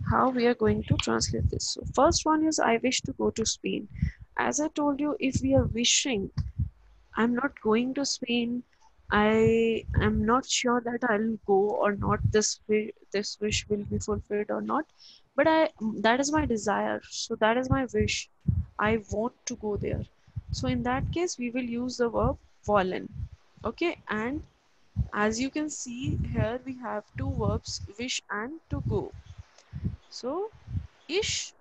how we are going to translate this. So first one is, I wish to go to Spain. As I told you, if we are wishing, I'm not going to Spain, I am not sure that I'll go or not, this wish will be fulfilled or not, but that is my desire, so that is my wish. I want to go there. So in that case, we will use the verb wollen. Okay, and as you can see here, we have two verbs, wish and to go. So ish.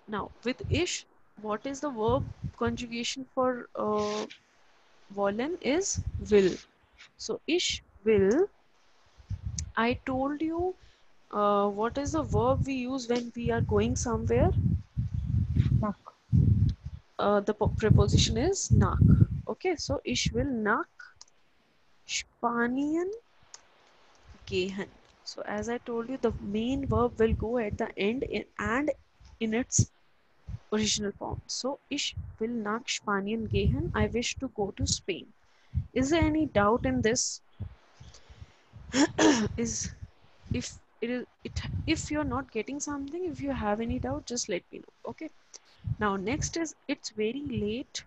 Now with ish, what is the verb conjugation for wollen is will. So ish will. I told you what is the verb we use when we are going somewhere. Nak. The preposition is nach. Okay, so ish will nach Spanien gehen. So as I told you, the main verb will go at the end and in its original form. So ich will nach Spanien gehen. I wish to go to Spain. Is there any doubt in this? Is if it is it if you're not getting something, if you have any doubt, just let me know. Okay. Now next is, it's very late.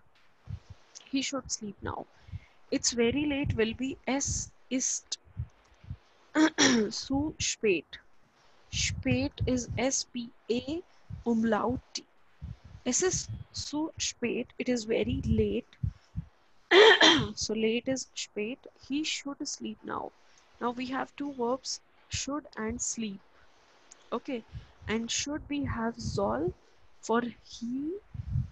He should sleep now. It's very late will be es ist zu spät. Spät is S-P-A umlaut T. Es ist zu spät. It is very late. So late is spät. He should sleep now. Now we have two verbs, should and sleep. Okay. And should we have soll. For he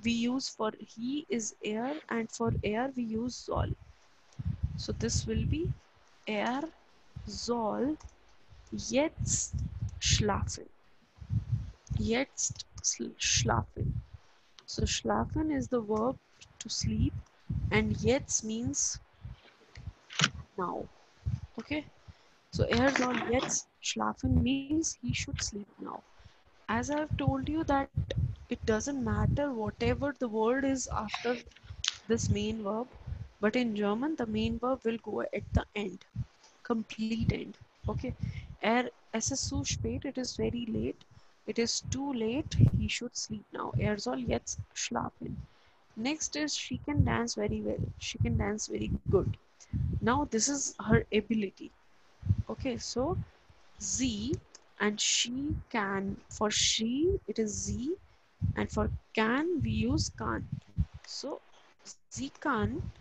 we use, for he is er, and for er we use soll. So this will be er soll jetzt schlafen. Jetzt schlafen. So schlafen is the verb to sleep, and jetzt means now. Okay. So er soll jetzt schlafen means he should sleep now. As I have told you that it doesn't matter whatever the word is after this main verb, but in German the main verb will go at the end, complete end. Okay. Es ist zu spät, it is very late. It is too late, he should sleep now. Er soll jetzt schlafen. Next is, she can dance very well. She can dance very good. Now this is her ability. Okay, so Z and she can. For she it is Z, and for can we use can. So sie kann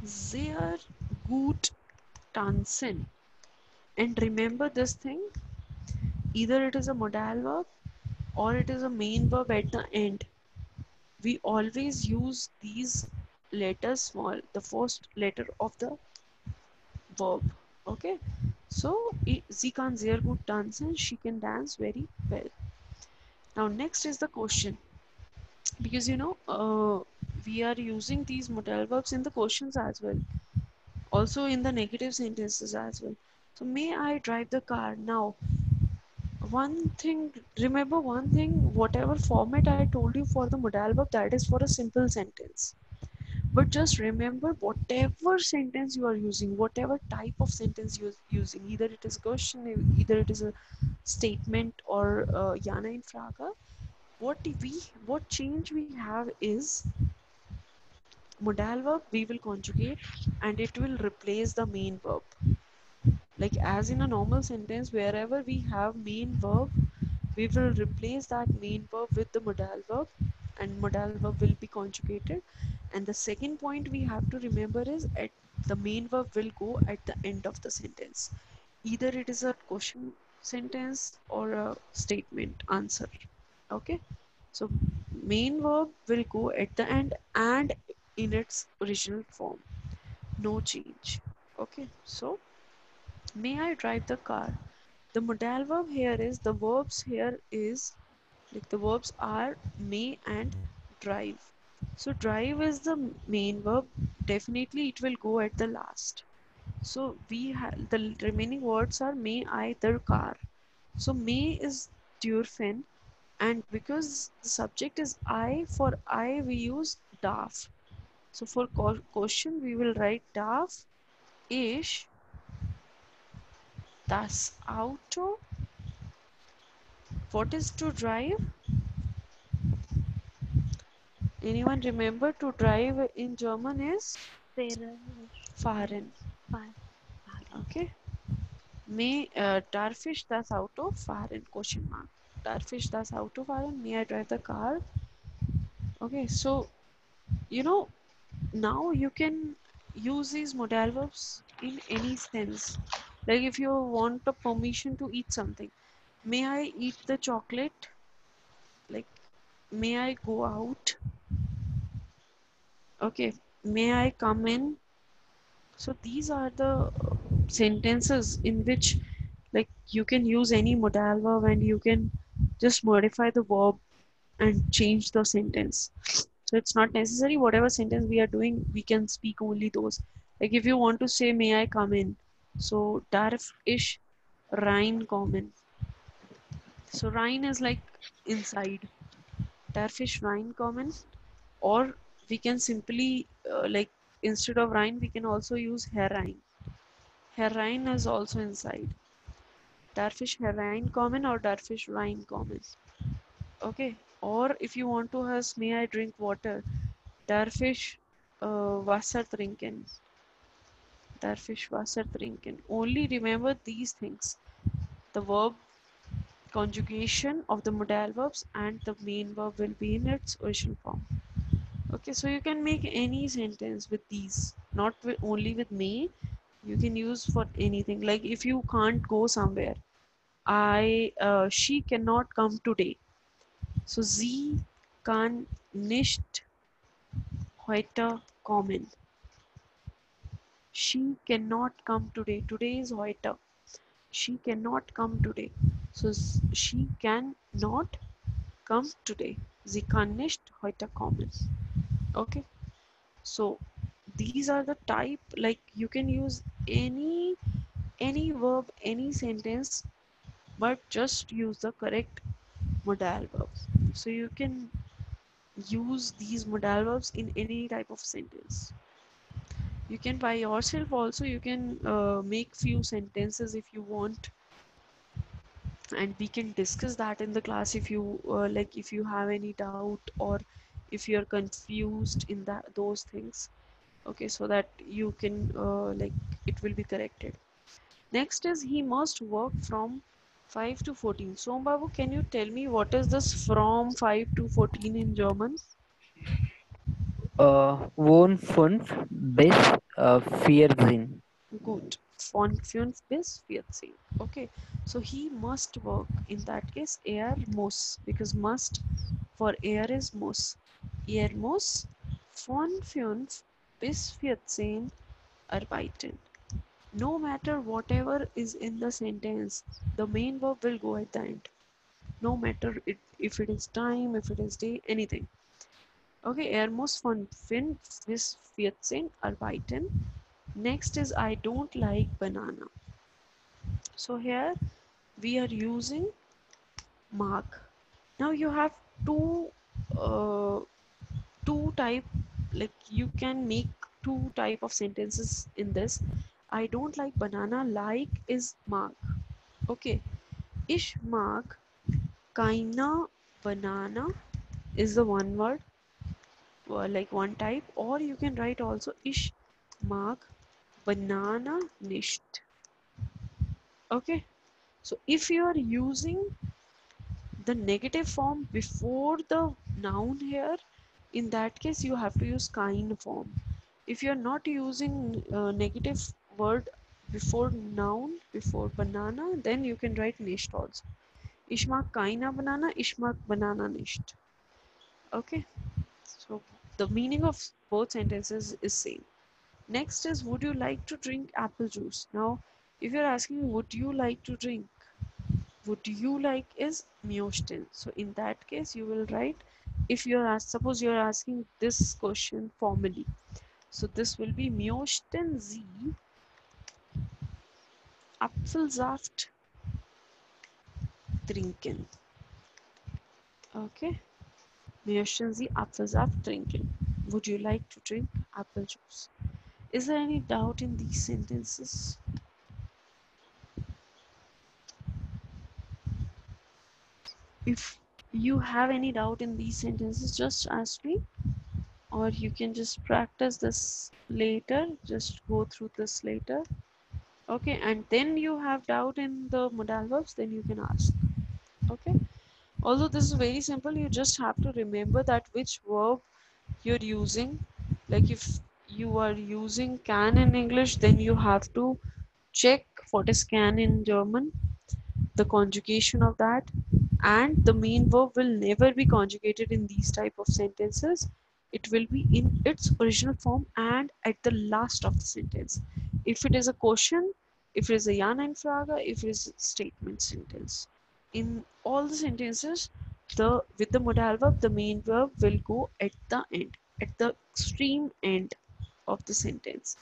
sehr gut tanzen. And remember this thing, either it is a modal verb or it is a main verb at the end. We always use these letters small, the first letter of the verb. Okay, so sie kann sehr gut tanzen, she can dance very well. Now next is the question, because we are using these modal verbs in the questions as well, also in the negative sentences as well. So may I drive the car? Now one thing, remember one thing, whatever format I told you for the modal verb, that is for a simple sentence. But just remember, whatever sentence you are using, whatever type of sentence you're using, either it is a question, either it is a statement, or Jana in Fraga, what we what change we have is modal verb we will conjugate and it will replace the main verb. Like as in a normal sentence, wherever we have main verb, we will replace that main verb with the modal verb, and modal verb will be conjugated. And the second point we have to remember is at the main verb will go at the end of the sentence. Either it is a question sentence or a statement answer. Okay, so main verb will go at the end and in its original form, no change. Okay, so may I drive the car? The modal verb here is, the verbs here is, like the verbs are may and drive. So drive is the main verb, definitely it will go at the last. So we have the remaining words are may, I, the car. So may is Durfin, and because the subject is I, for I we use darf. So for question we will write darf ist das Auto. What is to drive? Anyone remember to drive in German is Fairer, fahren. far, far. Okay. May darf ich das Auto fahren? Question mark. Darf ich das Auto fahren? May I drive the car? Okay, so you know now you can use these modal verbs in any sense. Like if you want a permission to eat something, may I eat the chocolate? Like may I go out? Okay, may I come in? So these are the sentences in which like you can use any modal verb and you can just modify the verb and change the sentence. So it's not necessary whatever sentence we are doing, we can speak only those. Like if you want to say, may I come in? So darf ich reinkommen? So rein is like inside. Darf ich reinkommen? Or we can simply like instead of rein, we can also use herein. Herein is also inside. Darf ich hereinkommen or darf ich reinkommen? Okay. Or if you want to ask, may I drink water? Darf ich Wasser trinken? Darf ich Wasser trinken? Only remember these things. The verb conjugation of the modal verbs and the main verb will be in its original form. Okay, so you can make any sentence with these, not only with may. You can use for anything. Like if you can't go somewhere, she cannot come today. So sie kann nicht heute kommen. She cannot come today. Today is heute. She cannot come today. So she can not come today. Sie kann nicht heute kommen. Okay. So these are the type, like you can use any verb, any sentence, but just use the correct modal verb. So you can use these modal verbs in any type of sentence. You can by yourself also, you can make few sentences if you want, and we can discuss that in the class if you like, if you have any doubt or if you're confused in that those things. Okay, so that you can like it will be corrected. Next is he must work from 5 to 14. So Babu, can you tell me what is this from 5 to 14 in German? Wohn 5 bis 14. Good. Von 5 bis 14. Okay. So he must work. In that case, er muss, because must for er is muss. Er muss von 5 bis 14 arbeiten. No matter whatever is in the sentence, the main verb will go at the end. No matter if it is time, if it is day, anything. Okay, er muss von 5 bis 14 arbeiten. Next is I don't like banana. So here we are using mag. Now you have two uh, two type, like you can make two type of sentences in this. I don't like banana, like is mag. Okay, ich mag keine banana is the one word, like one type, or you can write also ich mag banana nicht. Okay, so if you are using the negative form before the noun here, in that case you have to use kind form. If you are not using negative word before noun, before banana, then you can write nicht also. Ich mag keine banana, ich mag banana nicht. Okay, so the meaning of both sentences is same. Next is would you like to drink apple juice? Now if you're asking would you like to drink, would you like is möchten. So in that case you will write, if you're asked, suppose you're asking this question formally, so this will be möchten Sie Apfelsaft trinken. Okay, möchten Sie Apfelsaft trinken. Would you like to drink apple juice? Is there any doubt in these sentences? If you have any doubt in these sentences, just ask me, or you can just practice this later, just go through this later. Okay, and then you have doubt in the modal verbs, then you can ask. Okay, although this is very simple, you just have to remember that which verb you're using. Like if you are using can in English, then you have to check what is can in German, the conjugation of that, and the main verb will never be conjugated in these type of sentences. It will be in its original form and at the last of the sentence. If it is a question, if it is a ja nein frage, if it is a statement sentence, in all the sentences, the with the modal verb, the main verb will go at the end, at the extreme end of the sentence.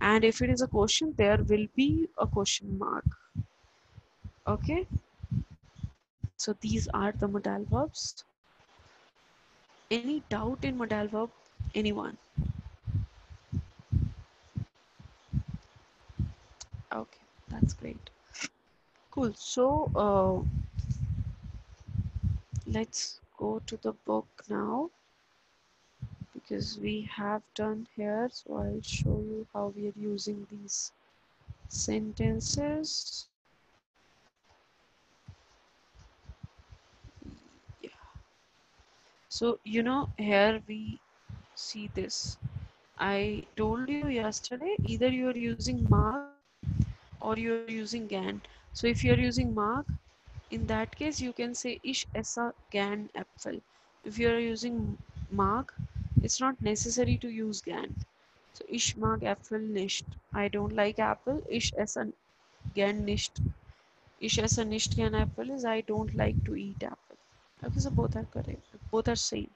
And if it is a question, there will be a question mark. Okay, so these are the modal verbs. Any doubt in modal verb? Anyone? Okay, that's great. Cool. So let's go to the book now, because we have done here. So I'll show you how we are using these sentences. Yeah. So here we see this. I told you yesterday, either you are using mark or you are using gan. So if you are using mark, in that case you can say ich esse gern Äpfel. If you are using mag, it's not necessary to use gan. So ich mag Äpfel nicht. I don't like apple. Ich esse gern nicht. Ich esse nicht gern Äpfel is I don't like to eat apple. Okay, so both are correct. Both are same.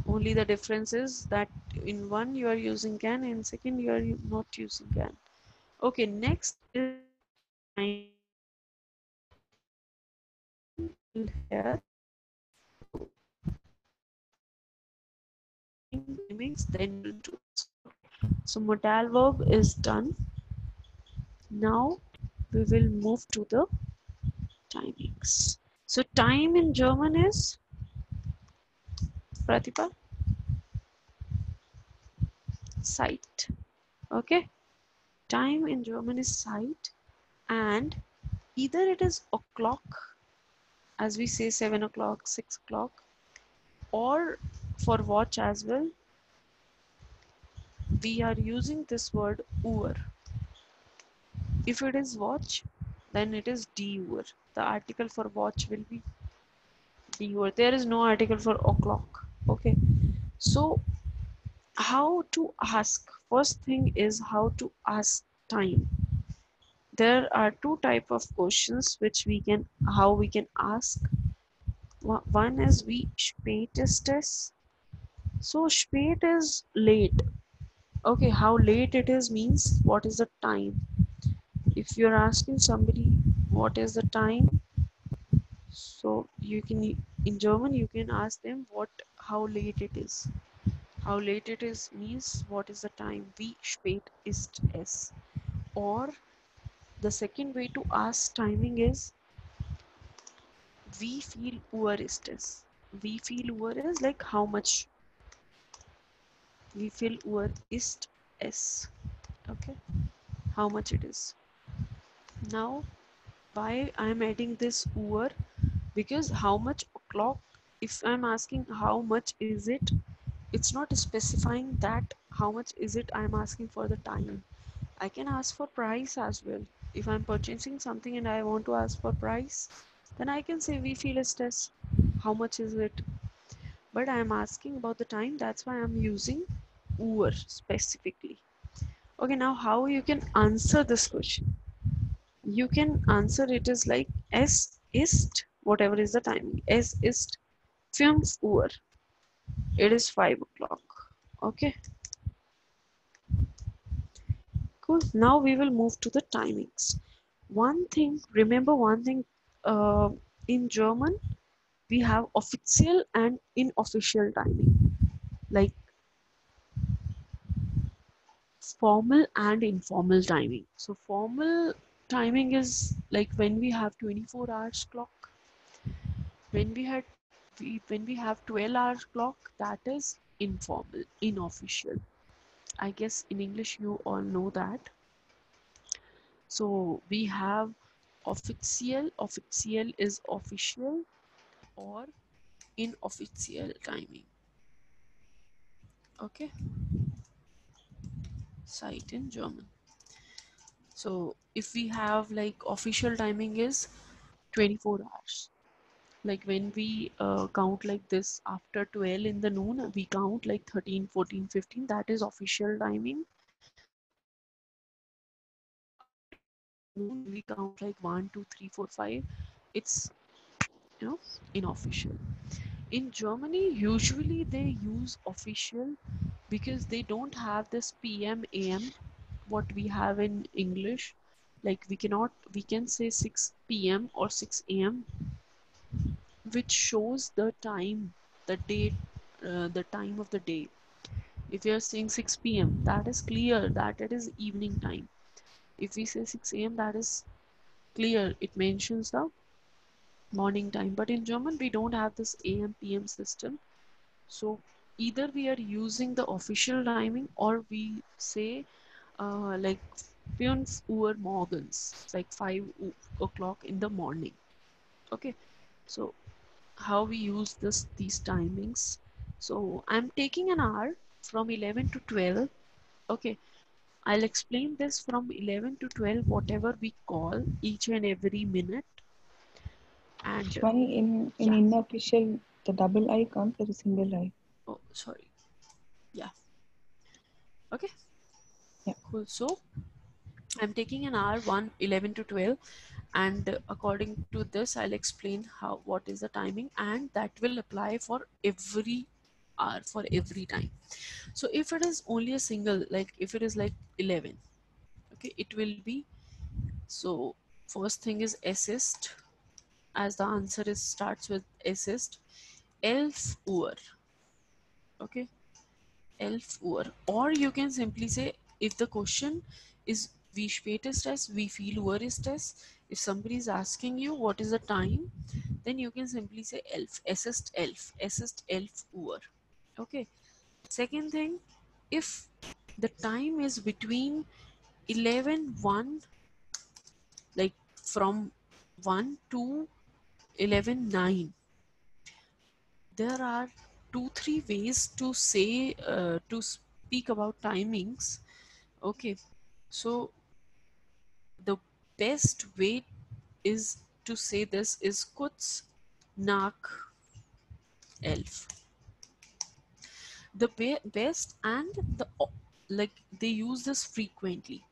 Only the difference is that in one you are using can, in second you are not using can. Okay, next is time. Here timings, then you'll do this. So modal verb is done. Now we will move to the timings. So time in German is Pratibha, Zeit. Okay, time in German is Zeit, and either it is o'clock, as we say 7 o'clock, 6 o'clock, or for watch as well, we are using this word Uhr. If it is watch, then it is D-Uhr. The article for watch will be D-Uhr. There is no article for o'clock. Okay. So how to ask? First thing is how to ask time. There are two type of questions which we can how we can ask. One is wie spät ist es? So spät is late. Okay, how late it is means what is the time. If you're asking somebody what is the time, so you can in German you can ask them what how late it is. How late it is means what is the time. Wie spät ist es? Or the second way to ask timing is wie viel Uhr ist es? Wie viel Uhr is like how much. Wie viel Uhr ist es? Okay, how much it is. Now why I am adding this Uhr? Because how much o'clock, if I'm asking how much is it, it's not specifying that how much is it I'm asking for the time. I can ask for price as well. If I'm purchasing something and I want to ask for price, then I can say wie viel ist es, how much is it. But I'm asking about the time, that's why I'm using Uhr specifically. Okay, now how you can answer this question? You can answer it is like es ist, whatever is the timing, es ist 5 Uhr. It is 5 o'clock. Okay, cool. Now we will move to the timings. One thing, remember one thing, uh, in German, we have official and unofficial timing, like formal and informal timing. So formal timing is like when we have 24 hours clock, when we have 12 hours clock, that is informal, unofficial. I guess in English you all know that. So we have official is official or unofficial timing. Okay, site in German. So if we have like official timing is 24 hours. Like when we count like this after 12 in the noon, we count like 13, 14, 15. That is official timing. After 12 noon, we count like 1, 2, 3, 4, 5. It's, you know, unofficial. In Germany, usually they use official because they don't have this PM AM what we have in English. Like we can say 6 PM or 6 AM, which shows the time, the date, the time of the day. If we are saying 6 PM, that is clear that it is evening time. If we say 6 AM, that is clear, it mentions the morning time. But in German, we don't have this AM PM system. So either we are using the official timing or we say like 5 Uhr morgens, like 5 o'clock in the morning. Okay, so how we use these timings. So I'm taking an hour from 11 to 12. Okay, I'll explain this from 11 to 12, whatever we call each and every minute. And Shwani, in yeah, unofficial, the double I comes as a single I. oh, sorry. Yeah, okay, Yeah. cool. So I'm taking an hour 1 11 to 12, and according to this I'll explain how what is the timing, and that will apply for every hour, for every time. So if it is only a single, like if it is like 11, okay, it will be, so first thing is assist, as the answer is starts with assist, 11 Uhr. Okay, 11 Uhr. Or you can simply say, if the question is wie spät ist es, wie viel Uhr ist es, if somebody is asking you what is the time, then you can simply say 11, es ist 11, es ist 11 Uhr. Okay, second thing, if the time is between 11:01, like from 1 to 11:09, there are 2 3 ways to say speak about timings, okay, so the best way is to say this is kuts nak elf. The best and the like they use this frequently.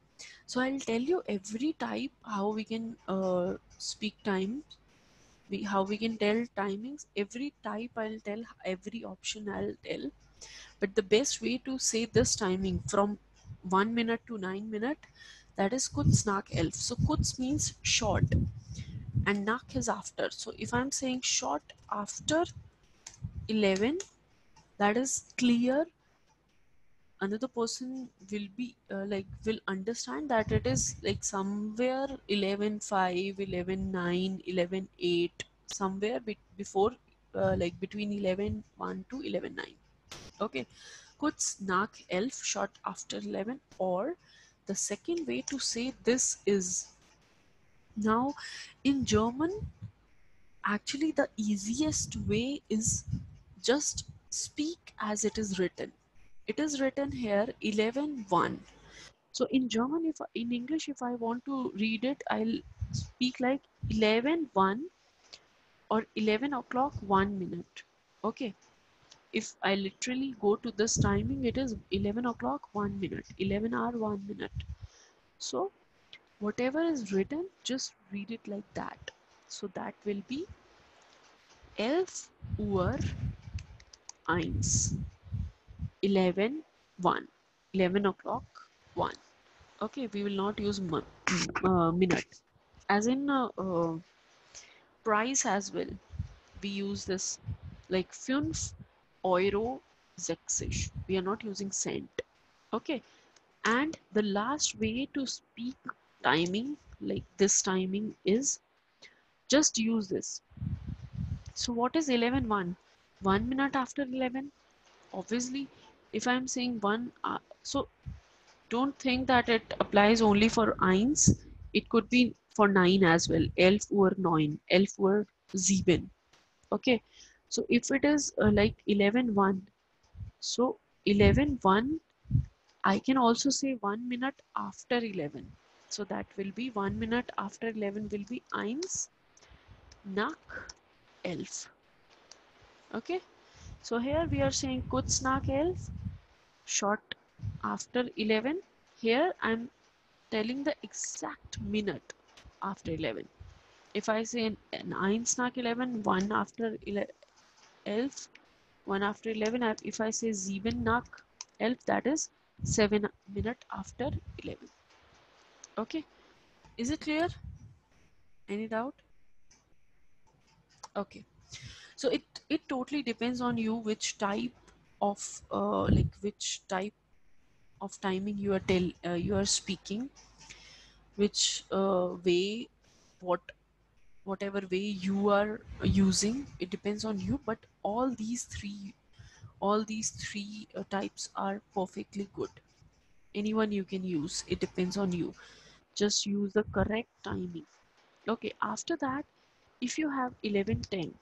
So I'll tell you every type how we can speak time, how we can tell timings. Every type I'll tell, every option I'll tell. But the best way to say this timing from 1 minute to 9 minute, that is kuts nak elf. So kuts means short and nak is after. So if I'm saying short after 11, that is clear. Another person will be will understand that it is like somewhere 11:05, 11:09, 11:08, somewhere before like between 11:01 to 11:09. Okay, kuts nak elf, short after 11. Or the second way to say this is, now in German, actually the easiest way is just speak as it is written. It is written here 11:1. So in German, if in English, if I want to read it, I'll speak like 11:1 or 11 o'clock 1 minute. Okay. If I literally go to this timing, it is 11 o'clock 1 minute, 11 hour 1 minute. So whatever is written, just read it like that. So that will be 11 Uhr 1, 11:1, 11 o'clock 1. Okay, we will not use minute. As in price as well, we use this like 5 Euro 6. We are not using cent. Okay, and the last way to speak timing, like this timing, is just use this. So what is 11:1? 1 minute after 11. Obviously, if I'm saying one, so don't think that it applies only for eins. It could be for 9 as well. 11:09, 11:07. Okay, so if it is like 11:1, so 11:1, I can also say 1 minute after 11. So that will be 1 minute after 11 will be eins nach 11. Okay, so here we are saying kurz nach 11, short after 11. Here I'm telling the exact minute after 11. If I say an 1 nach 11, 1 after 11, 1 after 11, if I say 7 nach 11, that is 7 minute after 11. Okay, is it clear? Any doubt? Okay, so it totally depends on you which type of which type of timing you are speaking, which way, what whatever way you are using, it depends on you. But all these three types are perfectly good. Anyone you can use, it depends on you. Just use the correct timing. Okay, after that, if you have 11:10,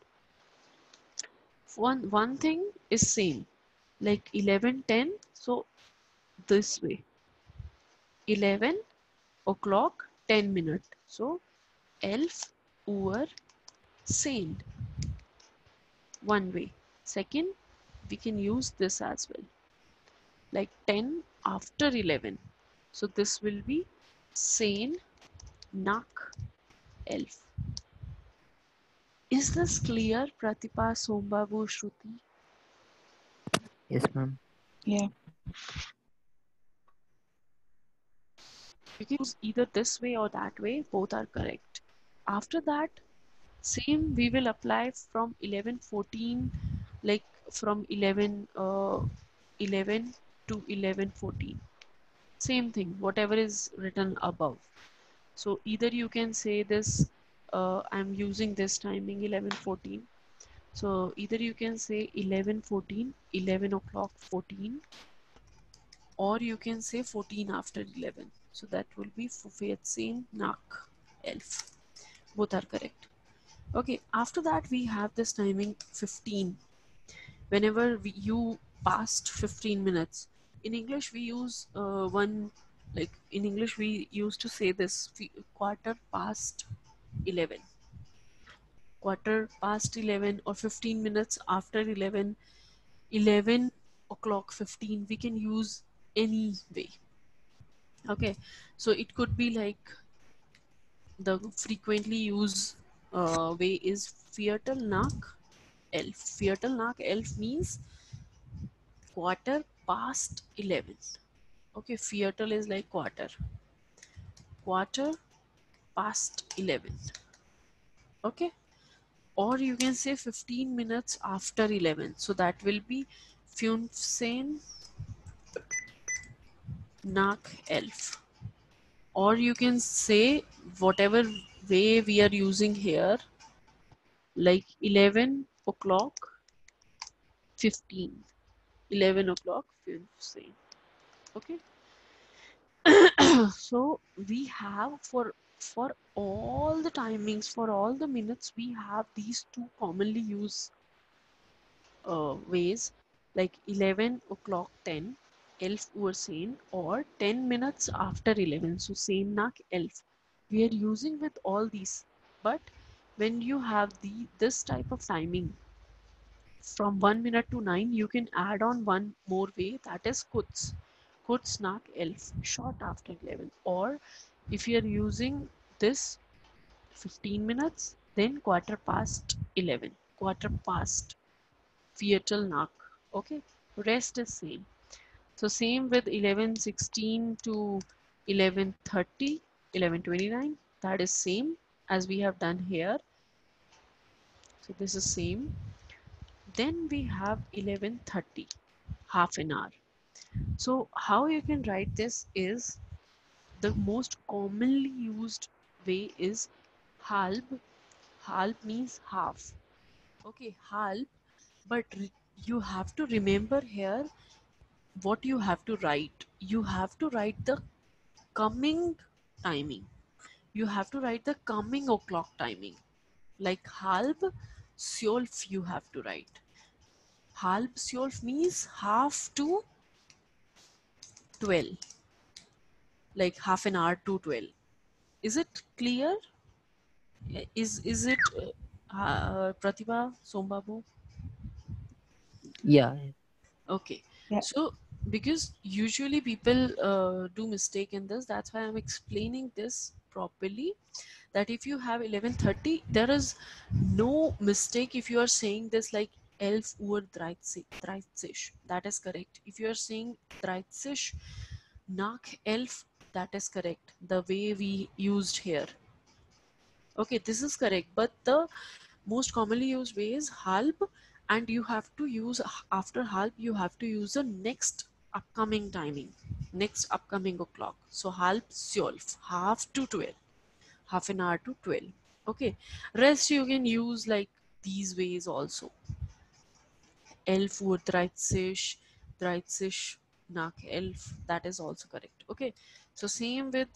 one thing is same, like 11:10. So this way, 11 o'clock 10 minute. So 11 Uhr 10, one way. Second, we can use this as well, like 10 after 11. So this will be 10 nach 11. Is this clear, Pratipha, Sombabu, Shruti? Yes, ma'am. Yeah. You can use either this way or that way, both are correct. After that, same we will apply from 11:14, like from 11 to 11:14. Same thing, whatever is written above. So either you can say this, I'm using this timing 11:14. So either you can say 11:14, 11 o'clock 14, or you can say 14 after 11. So that will be 14 nach 11. Both are correct. Okay, after that we have this timing 15. Whenever you passed 15 minutes, In English we use one, like in English we used to say this, quarter past 11, quarter past 11, or 15 minutes after 11, 11 o'clock 15, we can use any way. Okay, so it could be like the frequently used way is viertel nach 11. Viertel nach 11 means quarter past 11. Okay, viertel is like quarter, quarter past 11. Okay, or you can say 15 minutes after 11, so that will be 15 nach 11. Or you can say whatever way we are using here, like 11 o'clock 15, 11 o'clock 15. Okay, so we have for all the timings, for all the minutes, we have these two commonly used ways, like 11 o'clock 10, 11 uur 10, or 10 minutes after 11, so 10 nach 11. We are using with all these, but when you have this type of timing from 1 minute to 9, you can add on one more way, that is kurz nach 11, short after 11. Or if you are using this 15 minutes, then quarter past 11, quarter past viertel nach. Okay, rest is same. So same with 11:16 to 11:30, 11:29, that is same as we have done here. So this is same. Then we have 11:30, half an hour. So how you can write this is, the most commonly used way is halb. Halb means half. Okay, halb. But you have to remember here what you have to write. You have to write the coming timing. You have to write the coming o'clock timing. Like halb sjolf you have to write. Halb sjolf means half to 12. Like half an hour to 12. Is it clear? Is it Pratibha, Sombabu? Yeah. Okay, Yeah. so because usually people do mistake in this, that's why I'm explaining this properly. That if you have 11:30, there is no mistake if you are saying this like 11 Uhr 30. That is correct. If you are saying 30 nach 11, that is correct. The way we used here. Okay, this is correct. But the most commonly used way is halb, and you have to use, after halb you have to use the next upcoming timing, next upcoming o'clock. So halb sjolf, half to 12, half an hour to 12. Okay, rest you can use like these ways also. 11 Uhr 30, 30 nach 11, that is also correct. Okay, so same with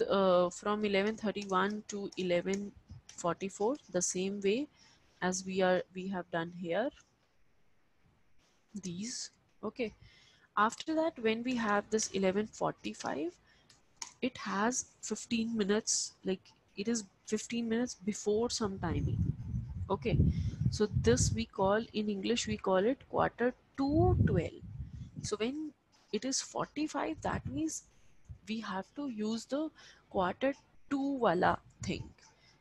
from 11:31 to 11:44, the same way as we have done here, these. Okay, after that, when we have this 11:45, it has 15 minutes, like it is 15 minutes before some timing. Okay, so this we call, in English we call it quarter to 12. So when it is 45, that means we have to use the quarter to wala thing.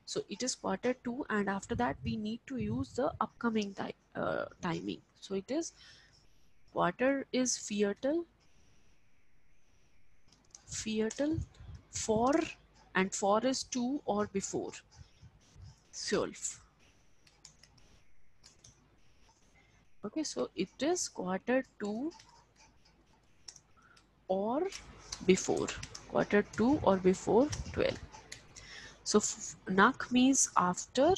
So it is quarter to, and after that we need to use the upcoming timing. So it is quarter is viertel, for, and for is to or before. Solf. Okay, so it is quarter to or before, quarter to or before 12. So nak means after,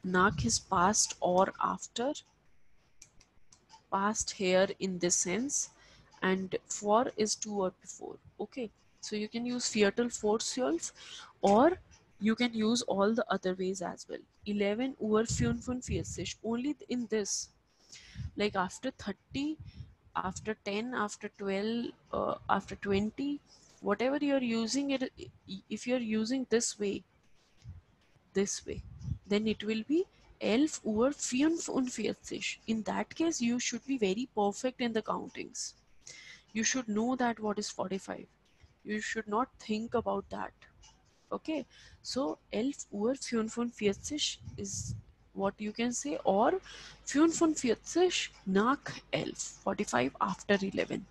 nak is past or after, past here in this sense, and for is to or before. Okay, so you can use viertel for self, or you can use all the other ways as well. 11 Uhr 45, only in this, like after 30, after 10, after 12, after 20, whatever you're using it, if you're using this way, then it will be 11 Uhr 45. In that case, you should be very perfect in the countings. You should know that what is 45. You should not think about that. Okay, so 11 Uhr 45 is what you can say, or 45 nach 11, 45 after 11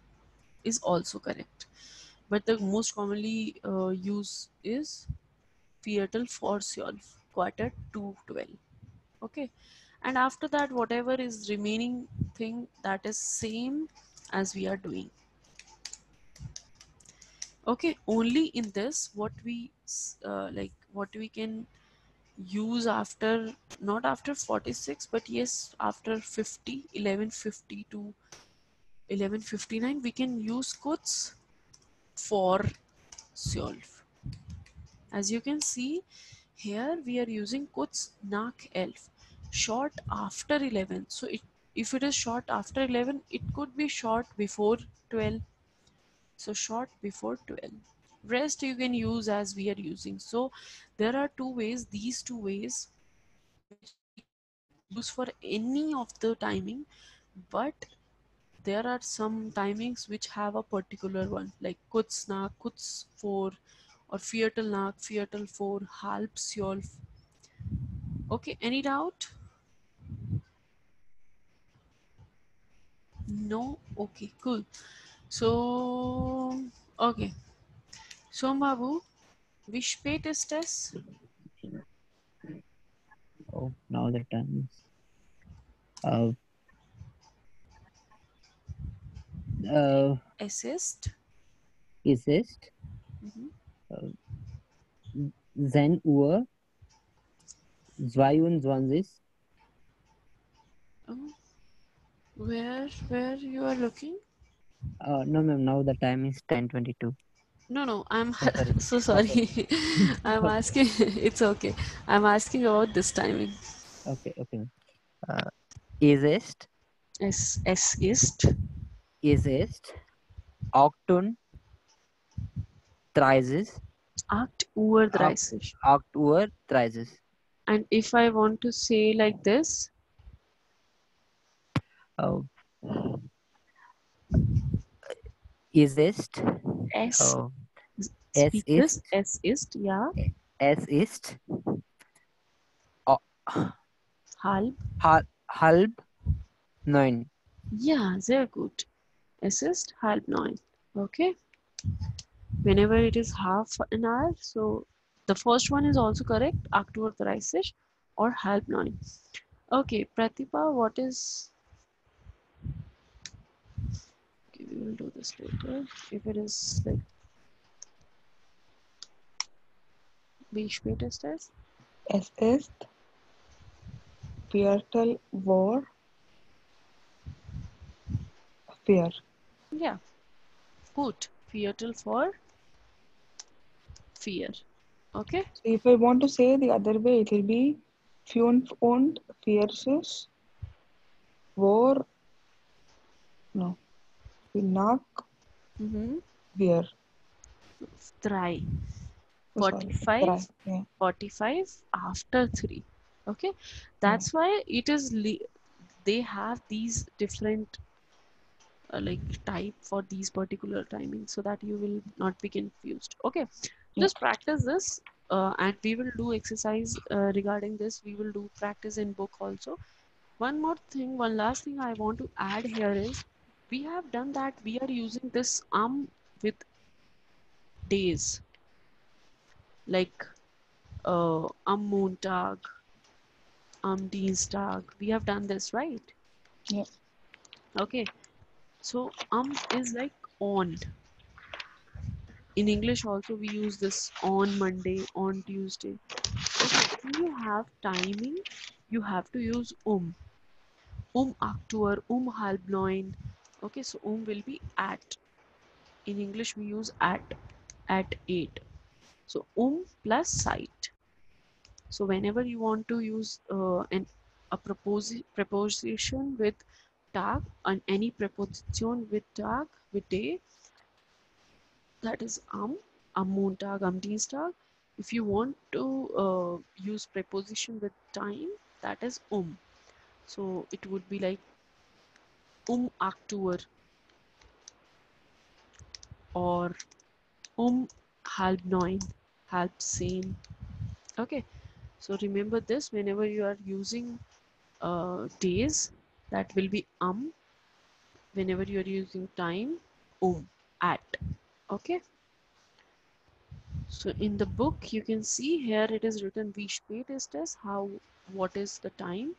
is also correct. But the most commonly used is Viertel for 12, quarter to 12. Okay, and after that, whatever is remaining thing, that is same as we are doing. Okay, only in this what we like, what we can use after, not after 46, but yes, after 50, 11:50 to 11:59, we can use quotes for solve. As you can see here, we are using quotes nach 11, short after 11. So if it is short after 11, it could be short before 12. So short before 12. Rest you can use as we are using. So there are two ways, these two ways, which we can use for any of the timing, but there are some timings which have a particular one, like kuts na kuts 4, or viertel na viertel 4, halb 12. Okay, any doubt? No? Okay, cool. So okay, so Babu, wie spät ist es? Oh, now the time is uh, Es ist es ist mhm. 10 Uhr 22. Oh, where you are looking? No, ma'am, now the time is 10:22. No, I'm Oh, sorry. so Okay. sorry. I'm Okay. asking, it's okay. I'm asking about this timing. Okay. Okay. Uh, es ist Es ist es ist 38 8 Uhr Oct 30. 8 Uhr 30. And if I want to say like this, Uh, es ist es, uh, es speak this, ist es ist, ja, es ist uh, halb, halb 9. ja, sehr gut. Es ist 8:30. Okay. Whenever it is half an hour, so the first one is also correct, 8 Uhr 30 or 8:30. Okay, Pratibha, what is, okay, we will do this later. If it is like, wie spät ist es? Es ist Viertel vor 4. Yeah, gut. Viertel for fear. Okay. So if I want to say the other way, it will be 45 vor, no, nach Mm-hmm. 4. 3. Oh, sorry, 45, 3. Yeah. 45 after 3. Okay. Yeah. That's why it is, they have these different like type for these particular timings, so that you will not be confused. Okay, Yeah. just practice this, and we will do exercise regarding this. We will do practice in book also. One more thing, one last thing I want to add here is, we have done that we are using this with days, like Montag, Dienstag. We have done this, right? Yeah. Okay, so is like on. In English also we use this on Monday, on Tuesday. Okay, when you have timing, you have to use aktuar, halb neun. Okay, so will be at. In English we use at 8. So plus site. So whenever you want to use a preposition with Tag, and any preposition with tag, with day, that is Montag, Dienstag. If you want to use preposition with time, that is So it would be like 8 uur or halb 9, halb 10. Okay, so remember this whenever you are using days, that will be whenever you are using time, at. Okay, so in the book you can see here it is written wie spät ist es, how, what is the time,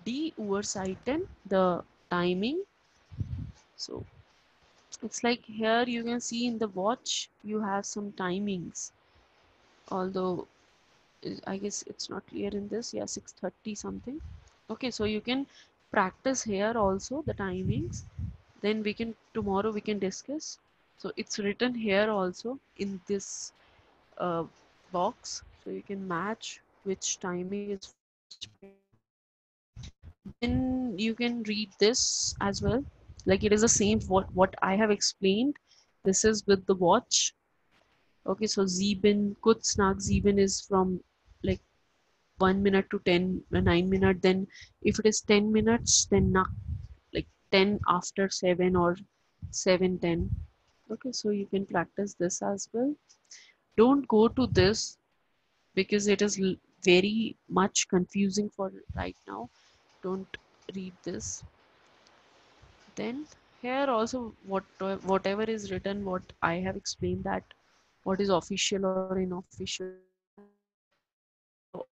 die Uhrzeiten, the timing. So it's like here you can see in the watch you have some timings, although I guess it's not clear in this. Yeah, 6:30 something. Okay, so you can practice here also the timings. Then we can tomorrow we can discuss. So it's written here also in this uh, box, so you can match which timing is for which period. Then you can read this as well. Like it is the same what I have explained. This is with the watch. Okay, so sieben, kurz nach sieben is from like 1 minute to 9 minutes. Then if it is 10 minutes, then nach, like 10 after 7 or 7:10. Okay, so you can practice this as well. Don't go to this because it is very much confusing for right now. Don't read this. Then here also whatever is written, what I have explained, that what is official or unofficial, so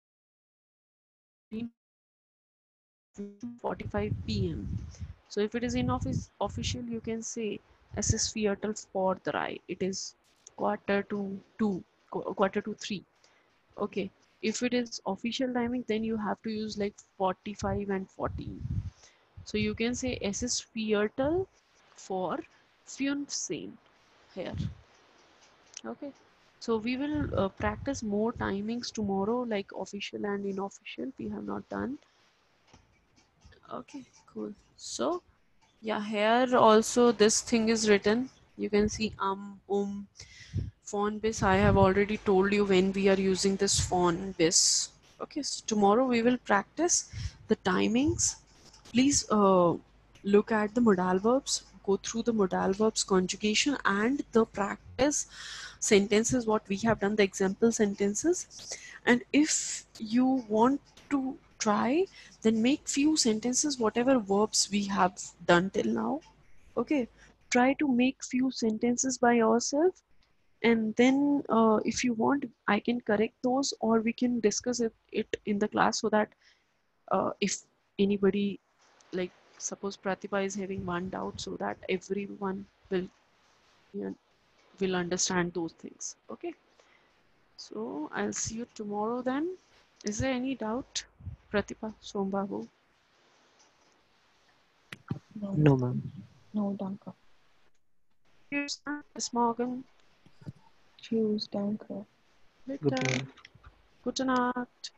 between 2:45 p.m. So if it is in office official, you can say es ist Viertel vor drei. It is quarter to two, quarter to three. Okay. If it is official timing, then you have to use like 45 and 14. So you can say es ist Viertel vor 15 here. Okay. So we will practice more timings tomorrow, like official and unofficial. We have not done. Okay, cool. So yeah, here also this thing is written. You can see phone bis. I have already told you when we are using this phone bis. Okay, so tomorrow we will practice the timings. Please look at the modal verbs, go through the modal verbs conjugation and the practice sentences, what we have done, the example sentences. And if you want to try, then make few sentences, whatever verbs we have done till now. Okay, try to make few sentences by yourself, and then if you want I can correct those, or we can discuss it in the class, so that if anybody, like suppose Pratibha is having one doubt, so that everyone will, you know, will understand those things. Okay, so I'll see you tomorrow then. Is there any doubt, Pratibha, Sombabu? No, No, ma'am. no, danke. Cheers, bis morgen. Tschüss, danke. Good Bitte. night. Gute Nacht.